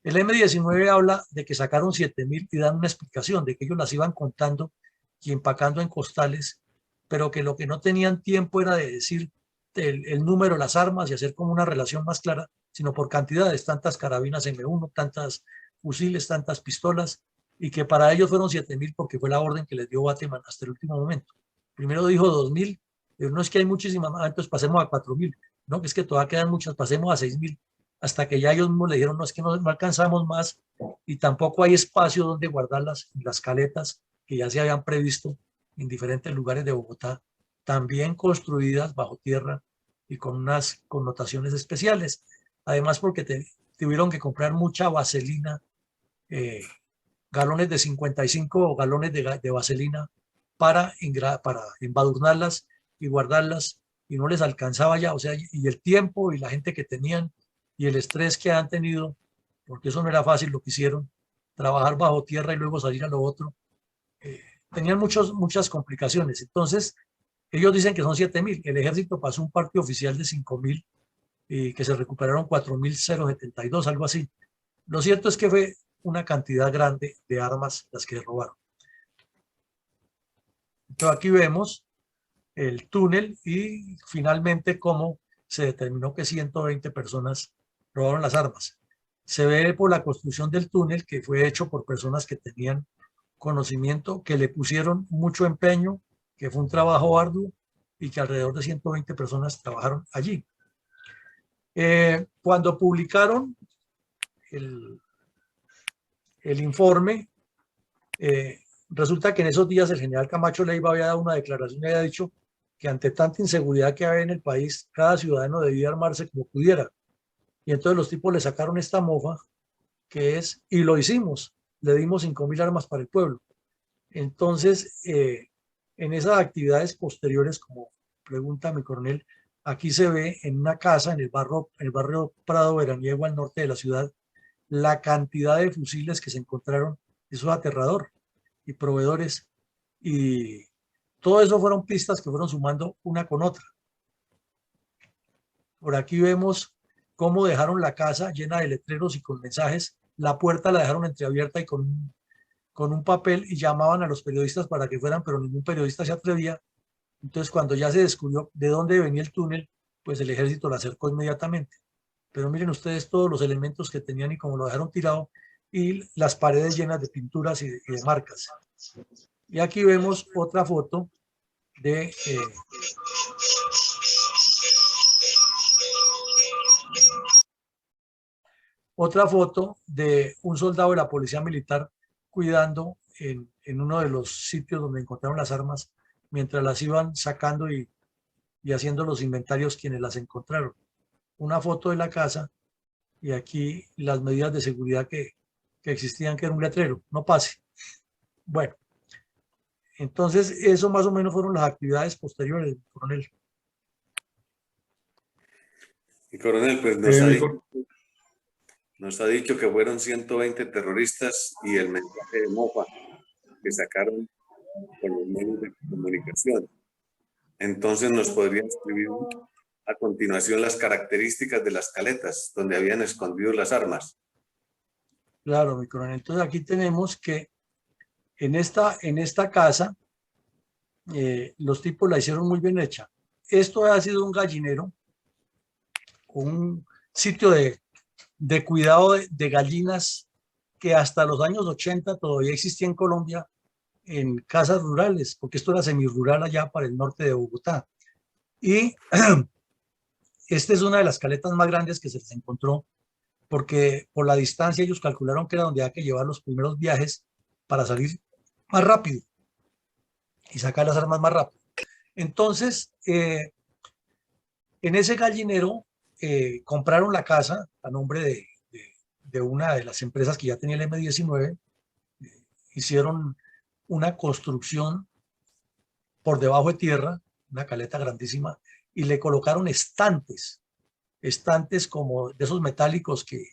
El M-19 habla de que sacaron 7.000 y dan una explicación de que ellos las iban contando y empacando en costales, pero que lo que no tenían tiempo era de decir el número de las armas y hacer como una relación más clara, sino por cantidades, tantas carabinas M1, tantas fusiles, tantas pistolas, y que para ellos fueron 7.000 porque fue la orden que les dio Bateman hasta el último momento. Primero dijo 2.000, pero no, es que hay muchísimas más, entonces pasemos a 4.000, no, que es que todavía quedan muchas, pasemos a 6.000, hasta que ya ellos mismos le dijeron, no, es que no alcanzamos más, y tampoco hay espacio donde guardarlas. Las caletas que ya se habían previsto en diferentes lugares de Bogotá, también construidas bajo tierra y con unas connotaciones especiales. Además, porque tuvieron que comprar mucha vaselina, galones de 55 galones de vaselina para embadurnarlas y guardarlas, y no les alcanzaba ya, o sea, y el tiempo y la gente que tenían y el estrés que han tenido, porque eso no era fácil lo que hicieron, trabajar bajo tierra y luego salir a lo otro, tenían muchas complicaciones. Entonces, ellos dicen que son 7.000, el ejército pasó un parte oficial de 5.000 y que se recuperaron 4.072, algo así. Lo cierto es que fue una cantidad grande de armas las que robaron. Entonces aquí vemos el túnel y finalmente cómo se determinó que 120 personas robaron las armas. Se ve por la construcción del túnel que fue hecho por personas que tenían conocimiento, que le pusieron mucho empeño, que fue un trabajo arduo y que alrededor de 120 personas trabajaron allí. Cuando publicaron el informe, resulta que en esos días el general Camacho Leiva había dado una declaración y había dicho que ante tanta inseguridad que había en el país, cada ciudadano debía armarse como pudiera. Y entonces los tipos le sacaron esta mofa, que es, y lo hicimos, le dimos 5.000 armas para el pueblo. Entonces, en esas actividades posteriores, como pregunta mi coronel, aquí se ve en una casa en el barrio Prado Veraniego, al norte de la ciudad, la cantidad de fusiles que se encontraron. Eso es aterrador, y proveedores, y todo eso fueron pistas que fueron sumando una con otra. Por aquí vemos cómo dejaron la casa llena de letreros y con mensajes. La puerta la dejaron entreabierta y con un papel, y llamaban a los periodistas para que fueran, pero ningún periodista se atrevía. Entonces, cuando ya se descubrió de dónde venía el túnel, pues el ejército lo acercó inmediatamente. Pero miren ustedes todos los elementos que tenían y cómo lo dejaron tirado, y las paredes llenas de pinturas y de marcas. Y aquí vemos otra foto de un soldado de la policía militar cuidando en uno de los sitios donde encontraron las armas, mientras las iban sacando y haciendo los inventarios quienes las encontraron. Una foto de la casa y aquí las medidas de seguridad que existían, que era un letrero, no pase. Bueno, entonces eso más o menos fueron las actividades posteriores, coronel. Y coronel, pues nos ha dicho que fueron 120 terroristas y el mensaje de mofa que sacaron por los medios de comunicación. Entonces nos podría escribir a continuación las características de las caletas donde habían escondido las armas. Claro, mi coronel. Entonces aquí tenemos que en esta casa los tipos la hicieron muy bien hecha. Esto ha sido un gallinero, un sitio de cuidado de gallinas que hasta los años 80 todavía existía en Colombia en casas rurales, porque esto era semirural allá para el norte de Bogotá. Y esta es una de las caletas más grandes que se les encontró, porque por la distancia ellos calcularon que era donde había que llevar los primeros viajes para salir más rápido y sacar las armas más rápido. Entonces, en ese gallinero compraron la casa a nombre de una de las empresas que ya tenía el M-19, hicieron una construcción por debajo de tierra, una caleta grandísima, y le colocaron estantes como de esos metálicos que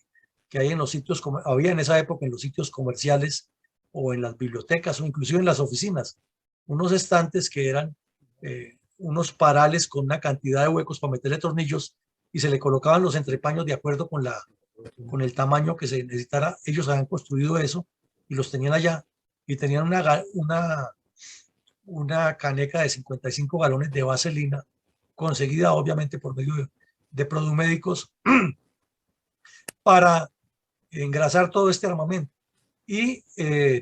hay en los sitios, como había en esa época en los sitios comerciales o en las bibliotecas o inclusive en las oficinas, unos estantes que eran unos parales con una cantidad de huecos para meterle tornillos y se le colocaban los entrepaños de acuerdo con el tamaño que se necesitara. Ellos habían construido eso y los tenían allá y tenían una caneca de 55 galones de vaselina, conseguida obviamente por medio de produmédicos para engrasar todo este armamento. Y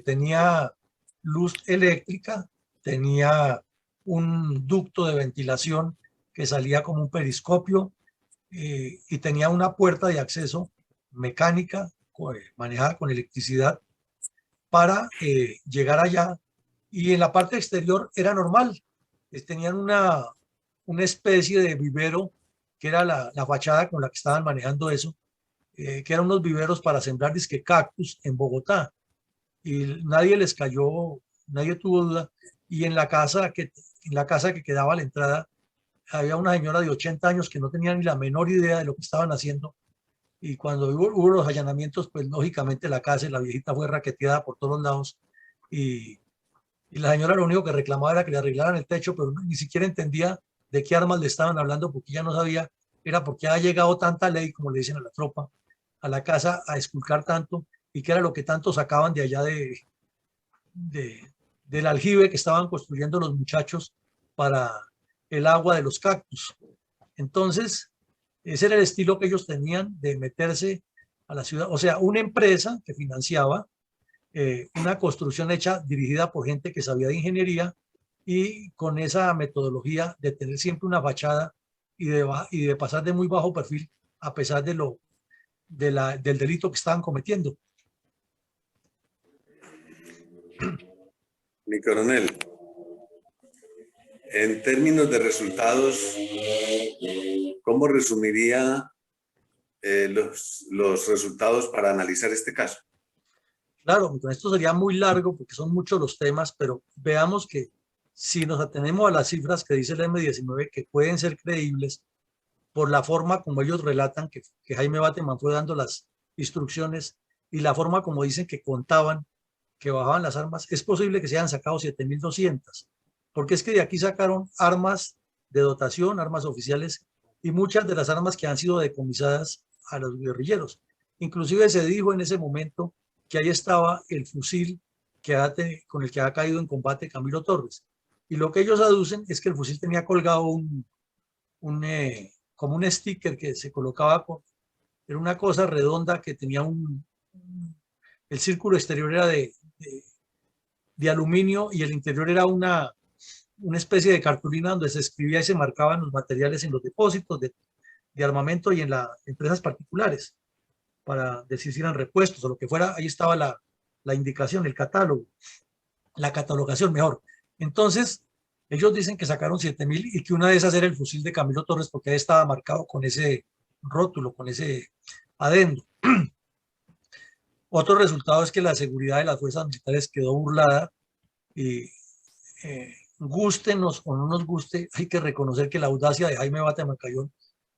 tenía luz eléctrica, tenía un ducto de ventilación que salía como un periscopio y tenía una puerta de acceso mecánica manejada con electricidad para llegar allá. Y en la parte exterior era normal, tenían una especie de vivero que era la fachada con la que estaban manejando eso, que eran unos viveros para sembrar disque cactus en Bogotá. Y nadie les cayó, nadie tuvo duda. Y en la casa que quedaba a la entrada, había una señora de 80 años que no tenía ni la menor idea de lo que estaban haciendo. Y cuando hubo los allanamientos, pues lógicamente la casa y la viejita fue raqueteada por todos lados. Y la señora lo único que reclamaba era que le arreglaran el techo, pero ni siquiera entendía de qué armas le estaban hablando, porque ya no sabía, era porque ha llegado tanta ley, como le dicen a la tropa, a la casa a esculcar tanto, y que era lo que tanto sacaban de allá del aljibe que estaban construyendo los muchachos para el agua de los cactus. Entonces, ese era el estilo que ellos tenían de meterse a la ciudad. O sea, una empresa que financiaba una construcción hecha, dirigida por gente que sabía de ingeniería y con esa metodología de tener siempre una fachada y de pasar de muy bajo perfil a pesar del delito que estaban cometiendo. Mi coronel, en términos de resultados, ¿cómo resumiría los resultados para analizar este caso? Claro, con esto sería muy largo porque son muchos los temas, pero veamos que si nos atenemos a las cifras que dice el M-19, que pueden ser creíbles por la forma como ellos relatan que Jaime Bateman fue dando las instrucciones y la forma como dicen que contaban, que bajaban las armas, es posible que se hayan sacado 7.200, porque es que de aquí sacaron armas de dotación, armas oficiales y muchas de las armas que han sido decomisadas a los guerrilleros. Inclusive se dijo en ese momento que ahí estaba el fusil con el que ha caído en combate Camilo Torres. Y lo que ellos aducen es que el fusil tenía colgado como un sticker que se colocaba, era una cosa redonda que tenía el círculo exterior era de aluminio y el interior era una especie de cartulina donde se escribía y se marcaban los materiales en los depósitos de armamento y en las empresas particulares para decir si eran repuestos o lo que fuera. Ahí estaba la indicación, el catálogo. la catalogación mejor. Entonces, ellos dicen que sacaron 7.000 y que una de esas era el fusil de Camilo Torres porque ahí estaba marcado con ese rótulo, con ese adendo. Otro resultado es que la seguridad de las fuerzas militares quedó burlada y gústenos o no nos guste, hay que reconocer que la audacia de Jaime Bata Macayón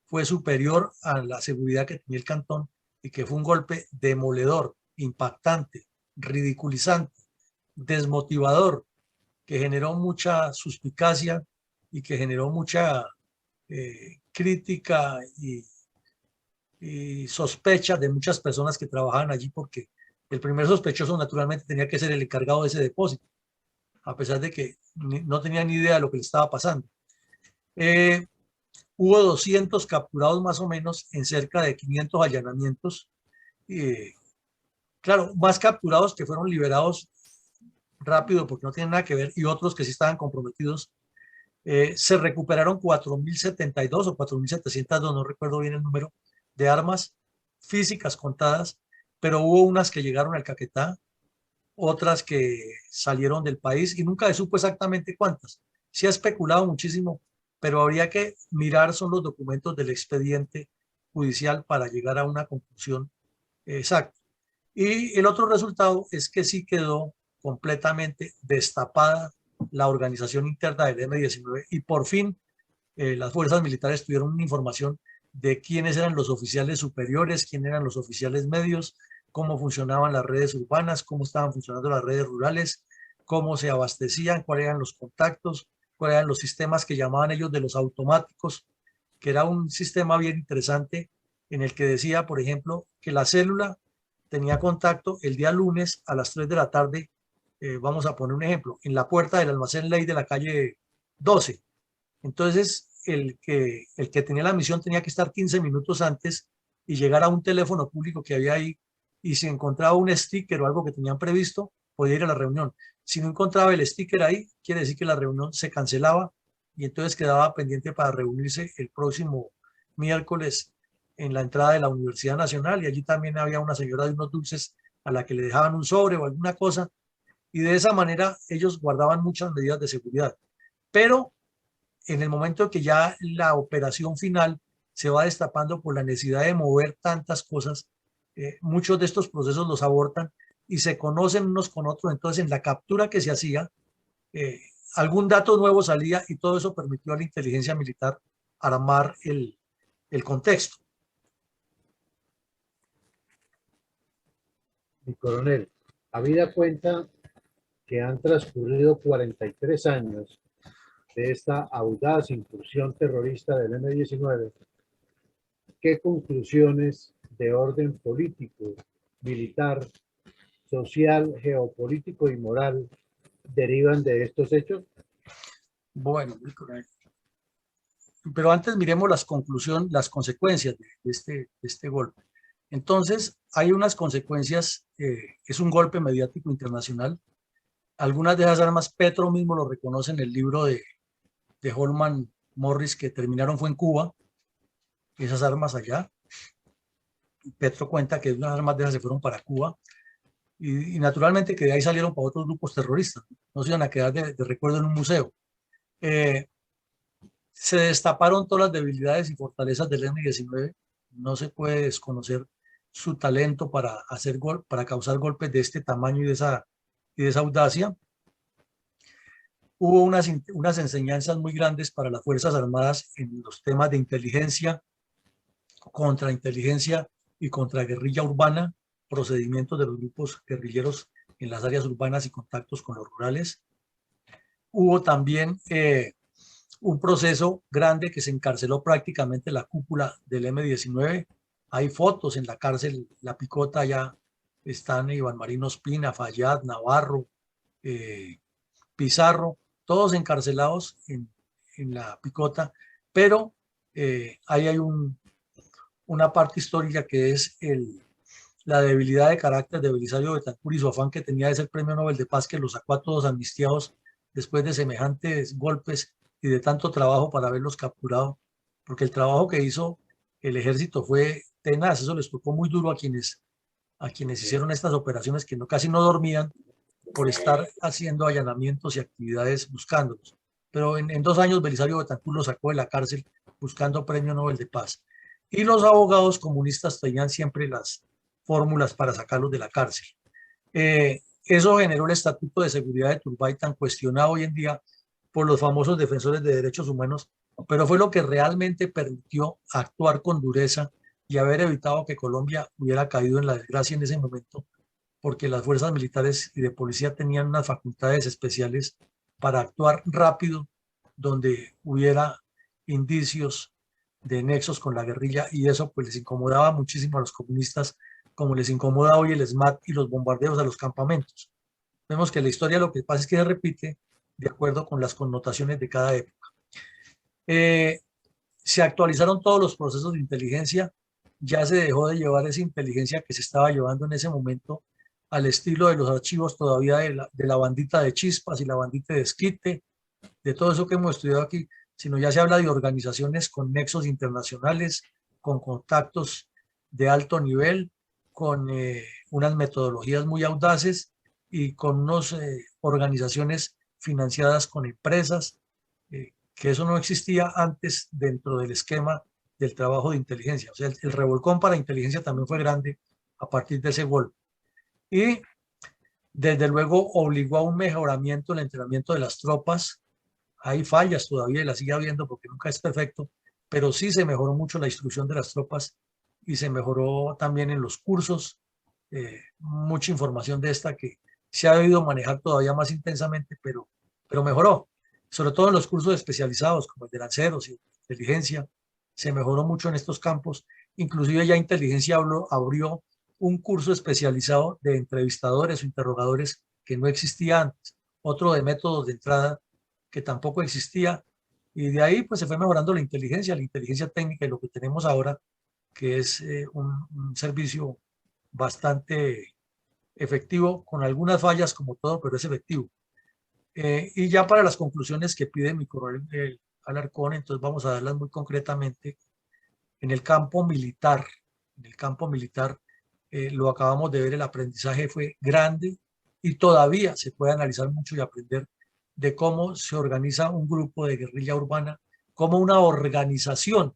fue superior a la seguridad que tenía el cantón y que fue un golpe demoledor, impactante, ridiculizante, desmotivador, que generó mucha suspicacia y que generó mucha crítica y sospecha de muchas personas que trabajaban allí, porque el primer sospechoso naturalmente tenía que ser el encargado de ese depósito, a pesar de que no tenía ni idea de lo que le estaba pasando. Hubo 200 capturados más o menos en cerca de 500 allanamientos. Claro, más capturados que fueron liberados rápido porque no tienen nada que ver y otros que sí estaban comprometidos. Se recuperaron 4.072 o 4.702, no recuerdo bien el número, de armas físicas contadas, pero hubo unas que llegaron al Caquetá, otras que salieron del país y nunca se supo exactamente cuántas. Se ha especulado muchísimo, pero habría que mirar son los documentos del expediente judicial para llegar a una conclusión exacta. Y el otro resultado es que sí quedó completamente destapada la organización interna del M-19 y por fin las fuerzas militares tuvieron una información de quiénes eran los oficiales superiores, quiénes eran los oficiales medios, cómo funcionaban las redes urbanas, cómo estaban funcionando las redes rurales, cómo se abastecían, cuáles eran los contactos, cuáles eran los sistemas que llamaban ellos de los automáticos, que era un sistema bien interesante en el que decía, por ejemplo, que la célula tenía contacto el día lunes a las 3 de la tarde, vamos a poner un ejemplo, en la puerta del almacén Ley de la calle 12. Entonces, el que tenía la misión tenía que estar 15 minutos antes y llegar a un teléfono público que había ahí y si encontraba un sticker o algo que tenían previsto, podía ir a la reunión. Si no encontraba el sticker ahí, quiere decir que la reunión se cancelaba y entonces quedaba pendiente para reunirse el próximo miércoles en la entrada de la Universidad Nacional y allí también había una señora de unos dulces a la que le dejaban un sobre o alguna cosa y de esa manera ellos guardaban muchas medidas de seguridad. Pero en el momento que ya la operación final se va destapando por la necesidad de mover tantas cosas, muchos de estos procesos los abortan y se conocen unos con otros. Entonces, en la captura que se hacía, algún dato nuevo salía y todo eso permitió a la inteligencia militar armar el contexto. Mi coronel, habida cuenta que han transcurrido 43 años de esta audaz incursión terrorista del M-19, ¿qué conclusiones de orden político, militar, social, geopolítico y moral derivan de estos hechos? Bueno, pero antes miremos las conclusiones, las consecuencias de este golpe. Entonces, hay unas consecuencias, es un golpe mediático internacional. Algunas de esas armas, Petro mismo lo reconoce en el libro de Holman Morris, que terminaron fue en Cuba, esas armas allá. Petro cuenta que unas armas de esas se fueron para Cuba y naturalmente que de ahí salieron para otros grupos terroristas, no se iban a quedar de recuerdo en un museo. Se destaparon todas las debilidades y fortalezas del M-19, no se puede desconocer su talento para para causar golpes de este tamaño y de esa audacia. Hubo unas enseñanzas muy grandes para las Fuerzas Armadas en los temas de inteligencia, contrainteligencia y contraguerrilla urbana, procedimientos de los grupos guerrilleros en las áreas urbanas y contactos con los rurales. Hubo también un proceso grande que se encarceló prácticamente la cúpula del M-19. Hay fotos en la cárcel, la Picota, ya están Iván Marino Espina, Fayad, Navarro, Pizarro, todos encarcelados en la Picota, pero ahí hay una parte histórica que es la debilidad de carácter de Belisario Betancur y su afán que tenía de ser premio Nobel de Paz, que los sacó a todos amnistiados después de semejantes golpes y de tanto trabajo para haberlos capturado, porque el trabajo que hizo el ejército fue tenaz, eso les tocó muy duro a quienes hicieron estas operaciones que casi no dormían por estar haciendo allanamientos y actividades buscándolos. Pero en 2 años Belisario Betancur lo sacó de la cárcel buscando Premio Nobel de Paz. Y los abogados comunistas tenían siempre las fórmulas para sacarlos de la cárcel. Eso generó el Estatuto de Seguridad de Turbay, tan cuestionado hoy en día por los famosos defensores de derechos humanos, pero fue lo que realmente permitió actuar con dureza y haber evitado que Colombia hubiera caído en la desgracia en ese momento, porque las fuerzas militares y de policía tenían unas facultades especiales para actuar rápido donde hubiera indicios de nexos con la guerrilla, y eso pues les incomodaba muchísimo a los comunistas, como les incomoda hoy el SMAT y los bombardeos a los campamentos. Vemos que la historia lo que pasa es que se repite de acuerdo con las connotaciones de cada época. Se actualizaron todos los procesos de inteligencia, ya se dejó de llevar esa inteligencia que se estaba llevando en ese momento al estilo de los archivos todavía de la bandita de Chispas y la bandita de Esquite, de todo eso que hemos estudiado aquí, sino ya se habla de organizaciones con nexos internacionales, con contactos de alto nivel, con unas metodologías muy audaces y con unas organizaciones financiadas con empresas, que eso no existía antes dentro del esquema del trabajo de inteligencia. O sea, el revolcón para inteligencia también fue grande a partir de ese golpe. Y desde luego obligó a un mejoramiento en el entrenamiento de las tropas. Hay fallas todavía y las sigue habiendo porque nunca es perfecto, pero sí se mejoró mucho la instrucción de las tropas y se mejoró también en los cursos. Mucha información de esta que se ha debido manejar todavía más intensamente, pero mejoró, sobre todo en los cursos especializados como el de lanceros y inteligencia. Se mejoró mucho en estos campos. Inclusive ya inteligencia abrió un curso especializado de entrevistadores o interrogadores que no existía antes, otro de métodos de entrada que tampoco existía, y de ahí pues se fue mejorando la inteligencia técnica y lo que tenemos ahora, que es un servicio bastante efectivo, con algunas fallas como todo, pero es efectivo. Y ya para las conclusiones que pide mi coronel Alarcón, entonces vamos a darlas muy concretamente. En el campo militar, lo acabamos de ver, el aprendizaje fue grande y todavía se puede analizar mucho y aprender de cómo se organiza un grupo de guerrilla urbana, como una organización,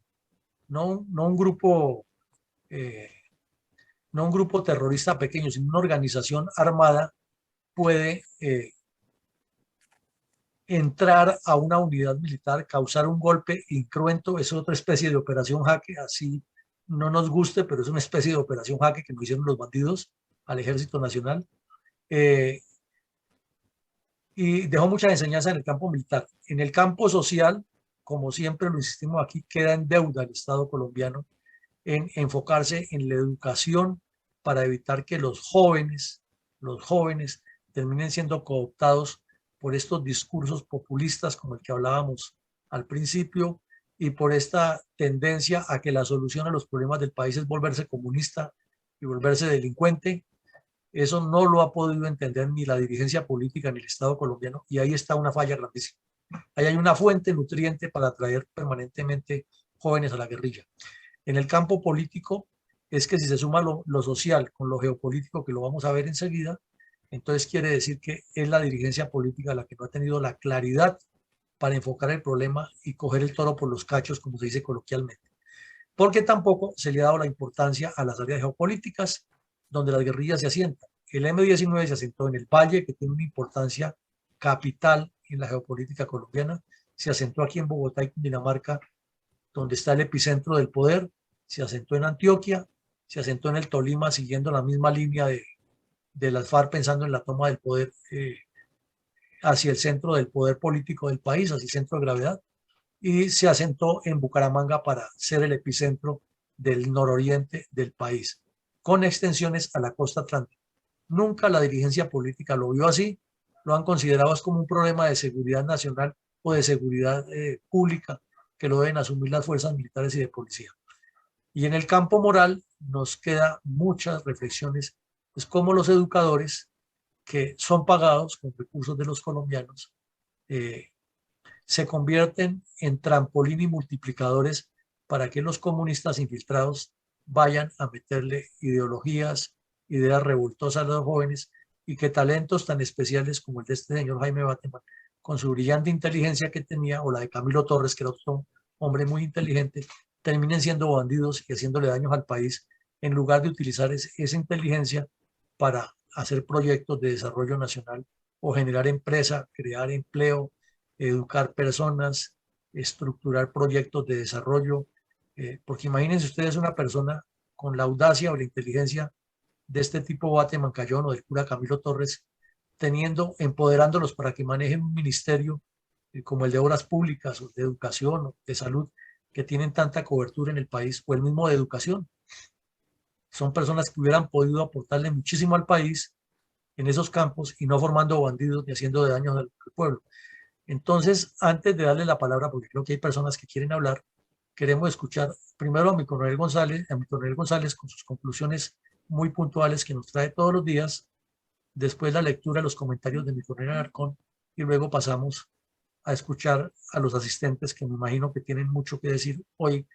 no un grupo no un grupo terrorista pequeño, sino una organización armada puede entrar a una unidad militar, causar un golpe incruento. Es otra especie de operación jaque, así no nos guste, pero es una especie de operación jaque que nos hicieron los bandidos al Ejército Nacional. Y dejó mucha enseñanza en el campo militar. En el campo social, como siempre lo insistimos aquí, queda en deuda el Estado colombiano en enfocarse en la educación para evitar que los jóvenes terminen siendo cooptados por estos discursos populistas como el que hablábamos al principio, y por esta tendencia a que la solución a los problemas del país es volverse comunista y volverse delincuente. Eso no lo ha podido entender ni la dirigencia política ni el Estado colombiano, y ahí está una falla grandísima. Ahí hay una fuente nutriente para atraer permanentemente jóvenes a la guerrilla. En el campo político es que si se suma lo social con lo geopolítico, que lo vamos a ver enseguida, entonces quiere decir que es la dirigencia política la que no ha tenido la claridad para enfocar el problema y coger el toro por los cachos, como se dice coloquialmente. Porque tampoco se le ha dado la importancia a las áreas geopolíticas donde las guerrillas se asientan. El M-19 se asentó en el Valle, que tiene una importancia capital en la geopolítica colombiana. Se asentó aquí en Bogotá y Cundinamarca, donde está el epicentro del poder. Se asentó en Antioquia, se asentó en el Tolima, siguiendo la misma línea de las FARC, pensando en la toma del poder hacia el centro del poder político del país, hacia el centro de gravedad, y se asentó en Bucaramanga para ser el epicentro del nororiente del país, con extensiones a la costa atlántica. Nunca la dirigencia política lo vio así, lo han considerado como un problema de seguridad nacional o de seguridad pública que lo deben asumir las fuerzas militares y de policía. Y en el campo moral nos quedan muchas reflexiones, es como los educadores que son pagados con recursos de los colombianos se convierten en trampolín y multiplicadores para que los comunistas infiltrados vayan a meterle ideologías, ideas revoltosas a los jóvenes y que talentos tan especiales como el de este señor Jaime Bateman, con su brillante inteligencia que tenía, o la de Camilo Torres, que era otro hombre muy inteligente, terminen siendo bandidos y haciéndole daños al país, en lugar de utilizar esa inteligencia para hacer proyectos de desarrollo nacional o generar empresa, crear empleo, educar personas, estructurar proyectos de desarrollo, porque imagínense ustedes una persona con la audacia o la inteligencia de este tipo Bateman Cayón o del cura Camilo Torres, empoderándolos para que manejen un ministerio como el de Obras Públicas o de Educación o de Salud, que tienen tanta cobertura en el país, o el mismo de Educación. Son personas que hubieran podido aportarle muchísimo al país en esos campos y no formando bandidos ni haciendo daño al pueblo. Entonces, antes de darle la palabra, porque creo que hay personas que quieren hablar, queremos escuchar primero a mi coronel González con sus conclusiones muy puntuales que nos trae todos los días, después la lectura de los comentarios de mi coronel Alarcón y luego pasamos a escuchar a los asistentes que me imagino que tienen mucho que decir hoy,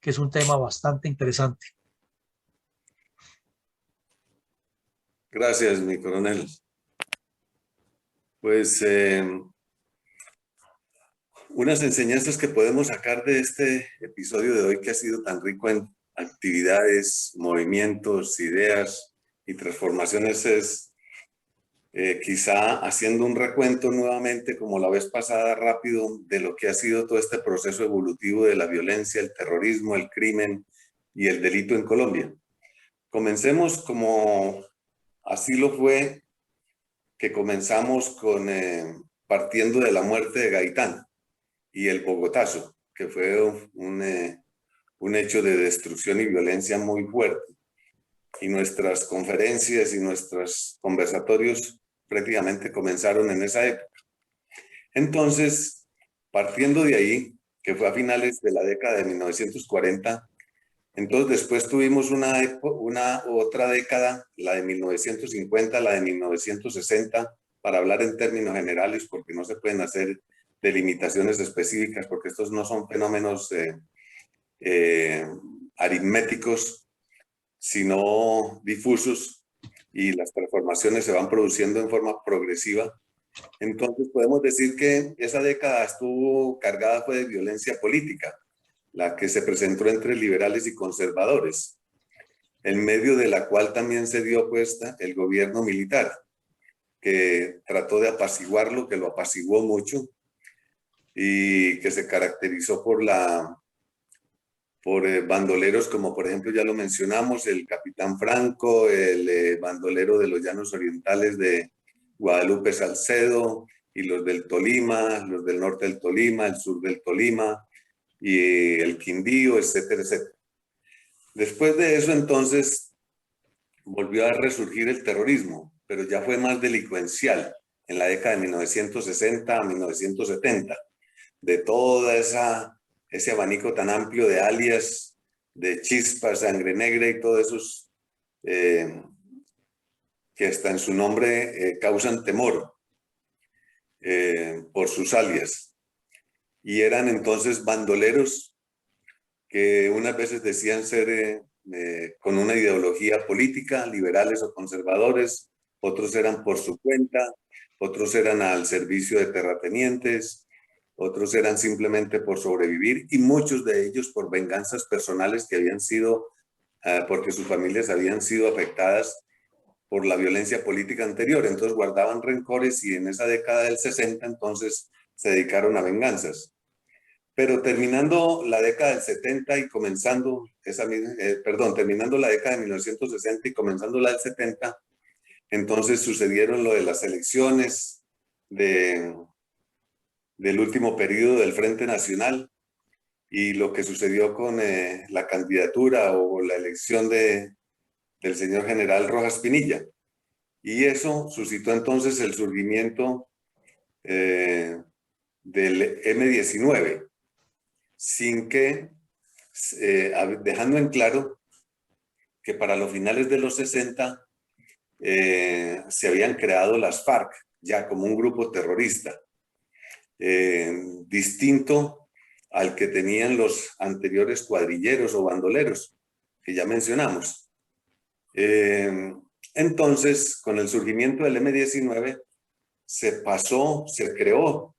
que es un tema bastante interesante. Gracias, mi coronel. Pues unas enseñanzas que podemos sacar de este episodio de hoy, que ha sido tan rico en actividades, movimientos, ideas y transformaciones, es quizá haciendo un recuento nuevamente, como la vez pasada, rápido, de lo que ha sido todo este proceso evolutivo de la violencia, el terrorismo, el crimen y el delito en Colombia. Comencemos como así lo fue, que comenzamos partiendo de la muerte de Gaitán y el Bogotazo, que fue un hecho de destrucción y violencia muy fuerte. Y nuestras conferencias y nuestros conversatorios prácticamente comenzaron en esa época. Entonces, partiendo de ahí, que fue a finales de la década de 1940, entonces después tuvimos una otra década, la de 1950, la de 1960, para hablar en términos generales, porque no se pueden hacer delimitaciones específicas, porque estos no son fenómenos aritméticos, sino difusos, y las transformaciones se van produciendo en forma progresiva. Entonces podemos decir que esa década estuvo cargada fue de violencia política, la que se presentó entre liberales y conservadores, en medio de la cual también se dio puesta el gobierno militar, que trató de apaciguarlo, que lo apaciguó mucho, y que se caracterizó por bandoleros como, por ejemplo, ya lo mencionamos, el capitán Franco, el bandolero de los Llanos Orientales de Guadalupe Salcedo, y los del Tolima, los del norte del Tolima, el sur del Tolima, y el Quindío, etcétera, etcétera. Después de eso, entonces, volvió a resurgir el terrorismo, pero ya fue más delincuencial en la década de 1960 a 1970, de toda ese abanico tan amplio de alias, de Chispa, Sangre Negra y todos esos que hasta en su nombre causan temor por sus alias. Y eran entonces bandoleros que unas veces decían ser con una ideología política, liberales o conservadores, otros eran por su cuenta, otros eran al servicio de terratenientes, otros eran simplemente por sobrevivir, y muchos de ellos por venganzas personales que habían sido, porque sus familias habían sido afectadas por la violencia política anterior. Entonces guardaban rencores, y en esa década del 60 entonces se dedicaron a venganzas. Pero terminando la década del 70 y comenzando terminando la década de 1960 y comenzando la del 70, entonces sucedieron lo de las elecciones del último periodo del Frente Nacional, y lo que sucedió con la candidatura o la elección del señor general Rojas Pinilla. Y eso suscitó entonces el surgimiento del M-19, sin que, dejando en claro que para los finales de los 60 se habían creado las FARC ya como un grupo terrorista, distinto al que tenían los anteriores cuadrilleros o bandoleros que ya mencionamos. Entonces, con el surgimiento del M-19, se creó,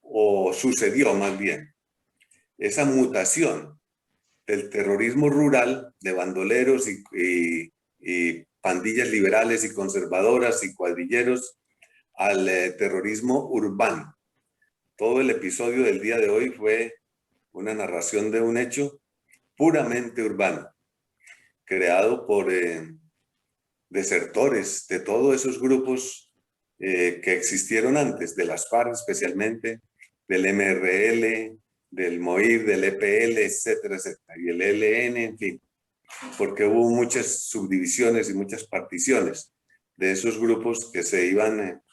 o sucedió más bien, esa mutación del terrorismo rural de bandoleros y pandillas liberales y conservadoras y cuadrilleros al terrorismo urbano. Todo el episodio del día de hoy fue una narración de un hecho puramente urbano, creado por desertores de todos esos grupos que existieron antes, de las FARC especialmente, del MRL, del MOIR, del EPL, etcétera, etcétera, y el ELN, en fin, porque hubo muchas subdivisiones y muchas particiones de esos grupos que se iban,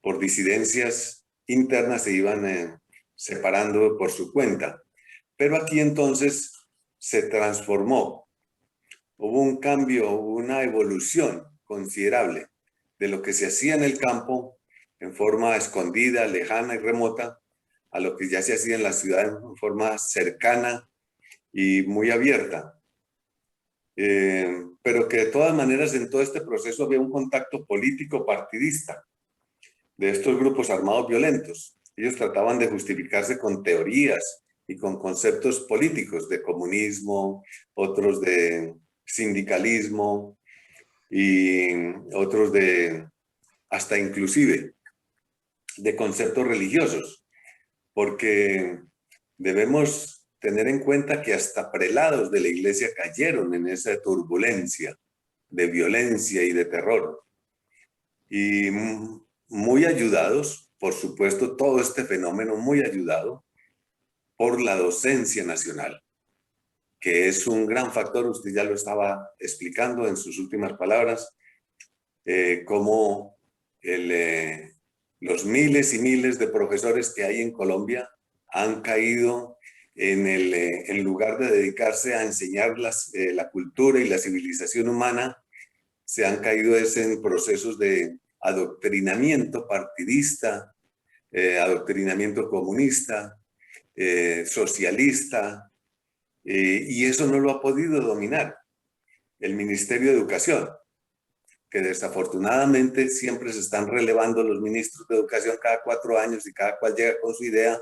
por disidencias internas, se iban separando por su cuenta. Pero aquí entonces se transformó. Hubo un cambio, una evolución considerable de lo que se hacía en el campo en forma escondida, lejana y remota, a lo que ya se hacía en la ciudad en forma cercana y muy abierta. Pero que de todas maneras en todo este proceso había un contacto político partidista de estos grupos armados violentos. Ellos trataban de justificarse con teorías y con conceptos políticos de comunismo, otros de sindicalismo y otros de hasta inclusive de conceptos religiosos, porque debemos tener en cuenta que hasta prelados de la iglesia cayeron en esa turbulencia de violencia y de terror. Y muy ayudados, por supuesto, todo este fenómeno muy ayudado por la docencia nacional, que es un gran factor. Usted ya lo estaba explicando en sus últimas palabras, cómo los miles y miles de profesores que hay en Colombia han caído en lugar de dedicarse a enseñar la cultura y la civilización humana, se han caído en procesos de adoctrinamiento partidista, adoctrinamiento comunista, socialista, y eso no lo ha podido dominar el Ministerio de Educación, que desafortunadamente siempre se están relevando los ministros de Educación cada 4 años y cada cual llega con su idea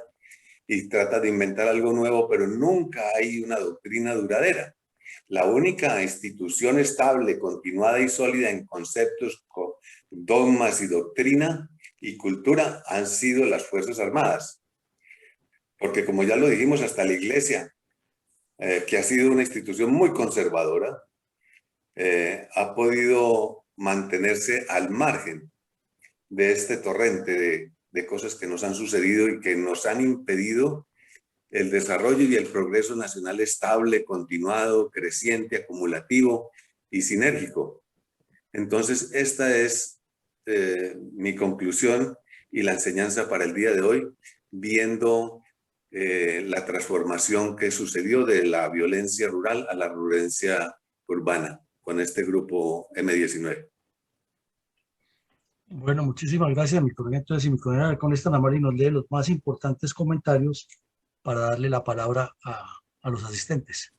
y trata de inventar algo nuevo, pero nunca hay una doctrina duradera. La única institución estable, continuada y sólida en conceptos, dogmas y doctrina y cultura han sido las Fuerzas Armadas. Porque como ya lo dijimos, hasta la Iglesia, que ha sido una institución muy conservadora, ha podido mantenerse al margen de este torrente de cosas que nos han sucedido y que nos han impedido el desarrollo y el progreso nacional estable, continuado, creciente, acumulativo y sinérgico. Entonces, esta es mi conclusión y la enseñanza para el día de hoy, viendo la transformación que sucedió de la violencia rural a la violencia urbana con este grupo M-19. Bueno, muchísimas gracias, mi coronel. Entonces, si mi coronel con esta Ana María nos lee los más importantes comentarios para darle la palabra a los asistentes.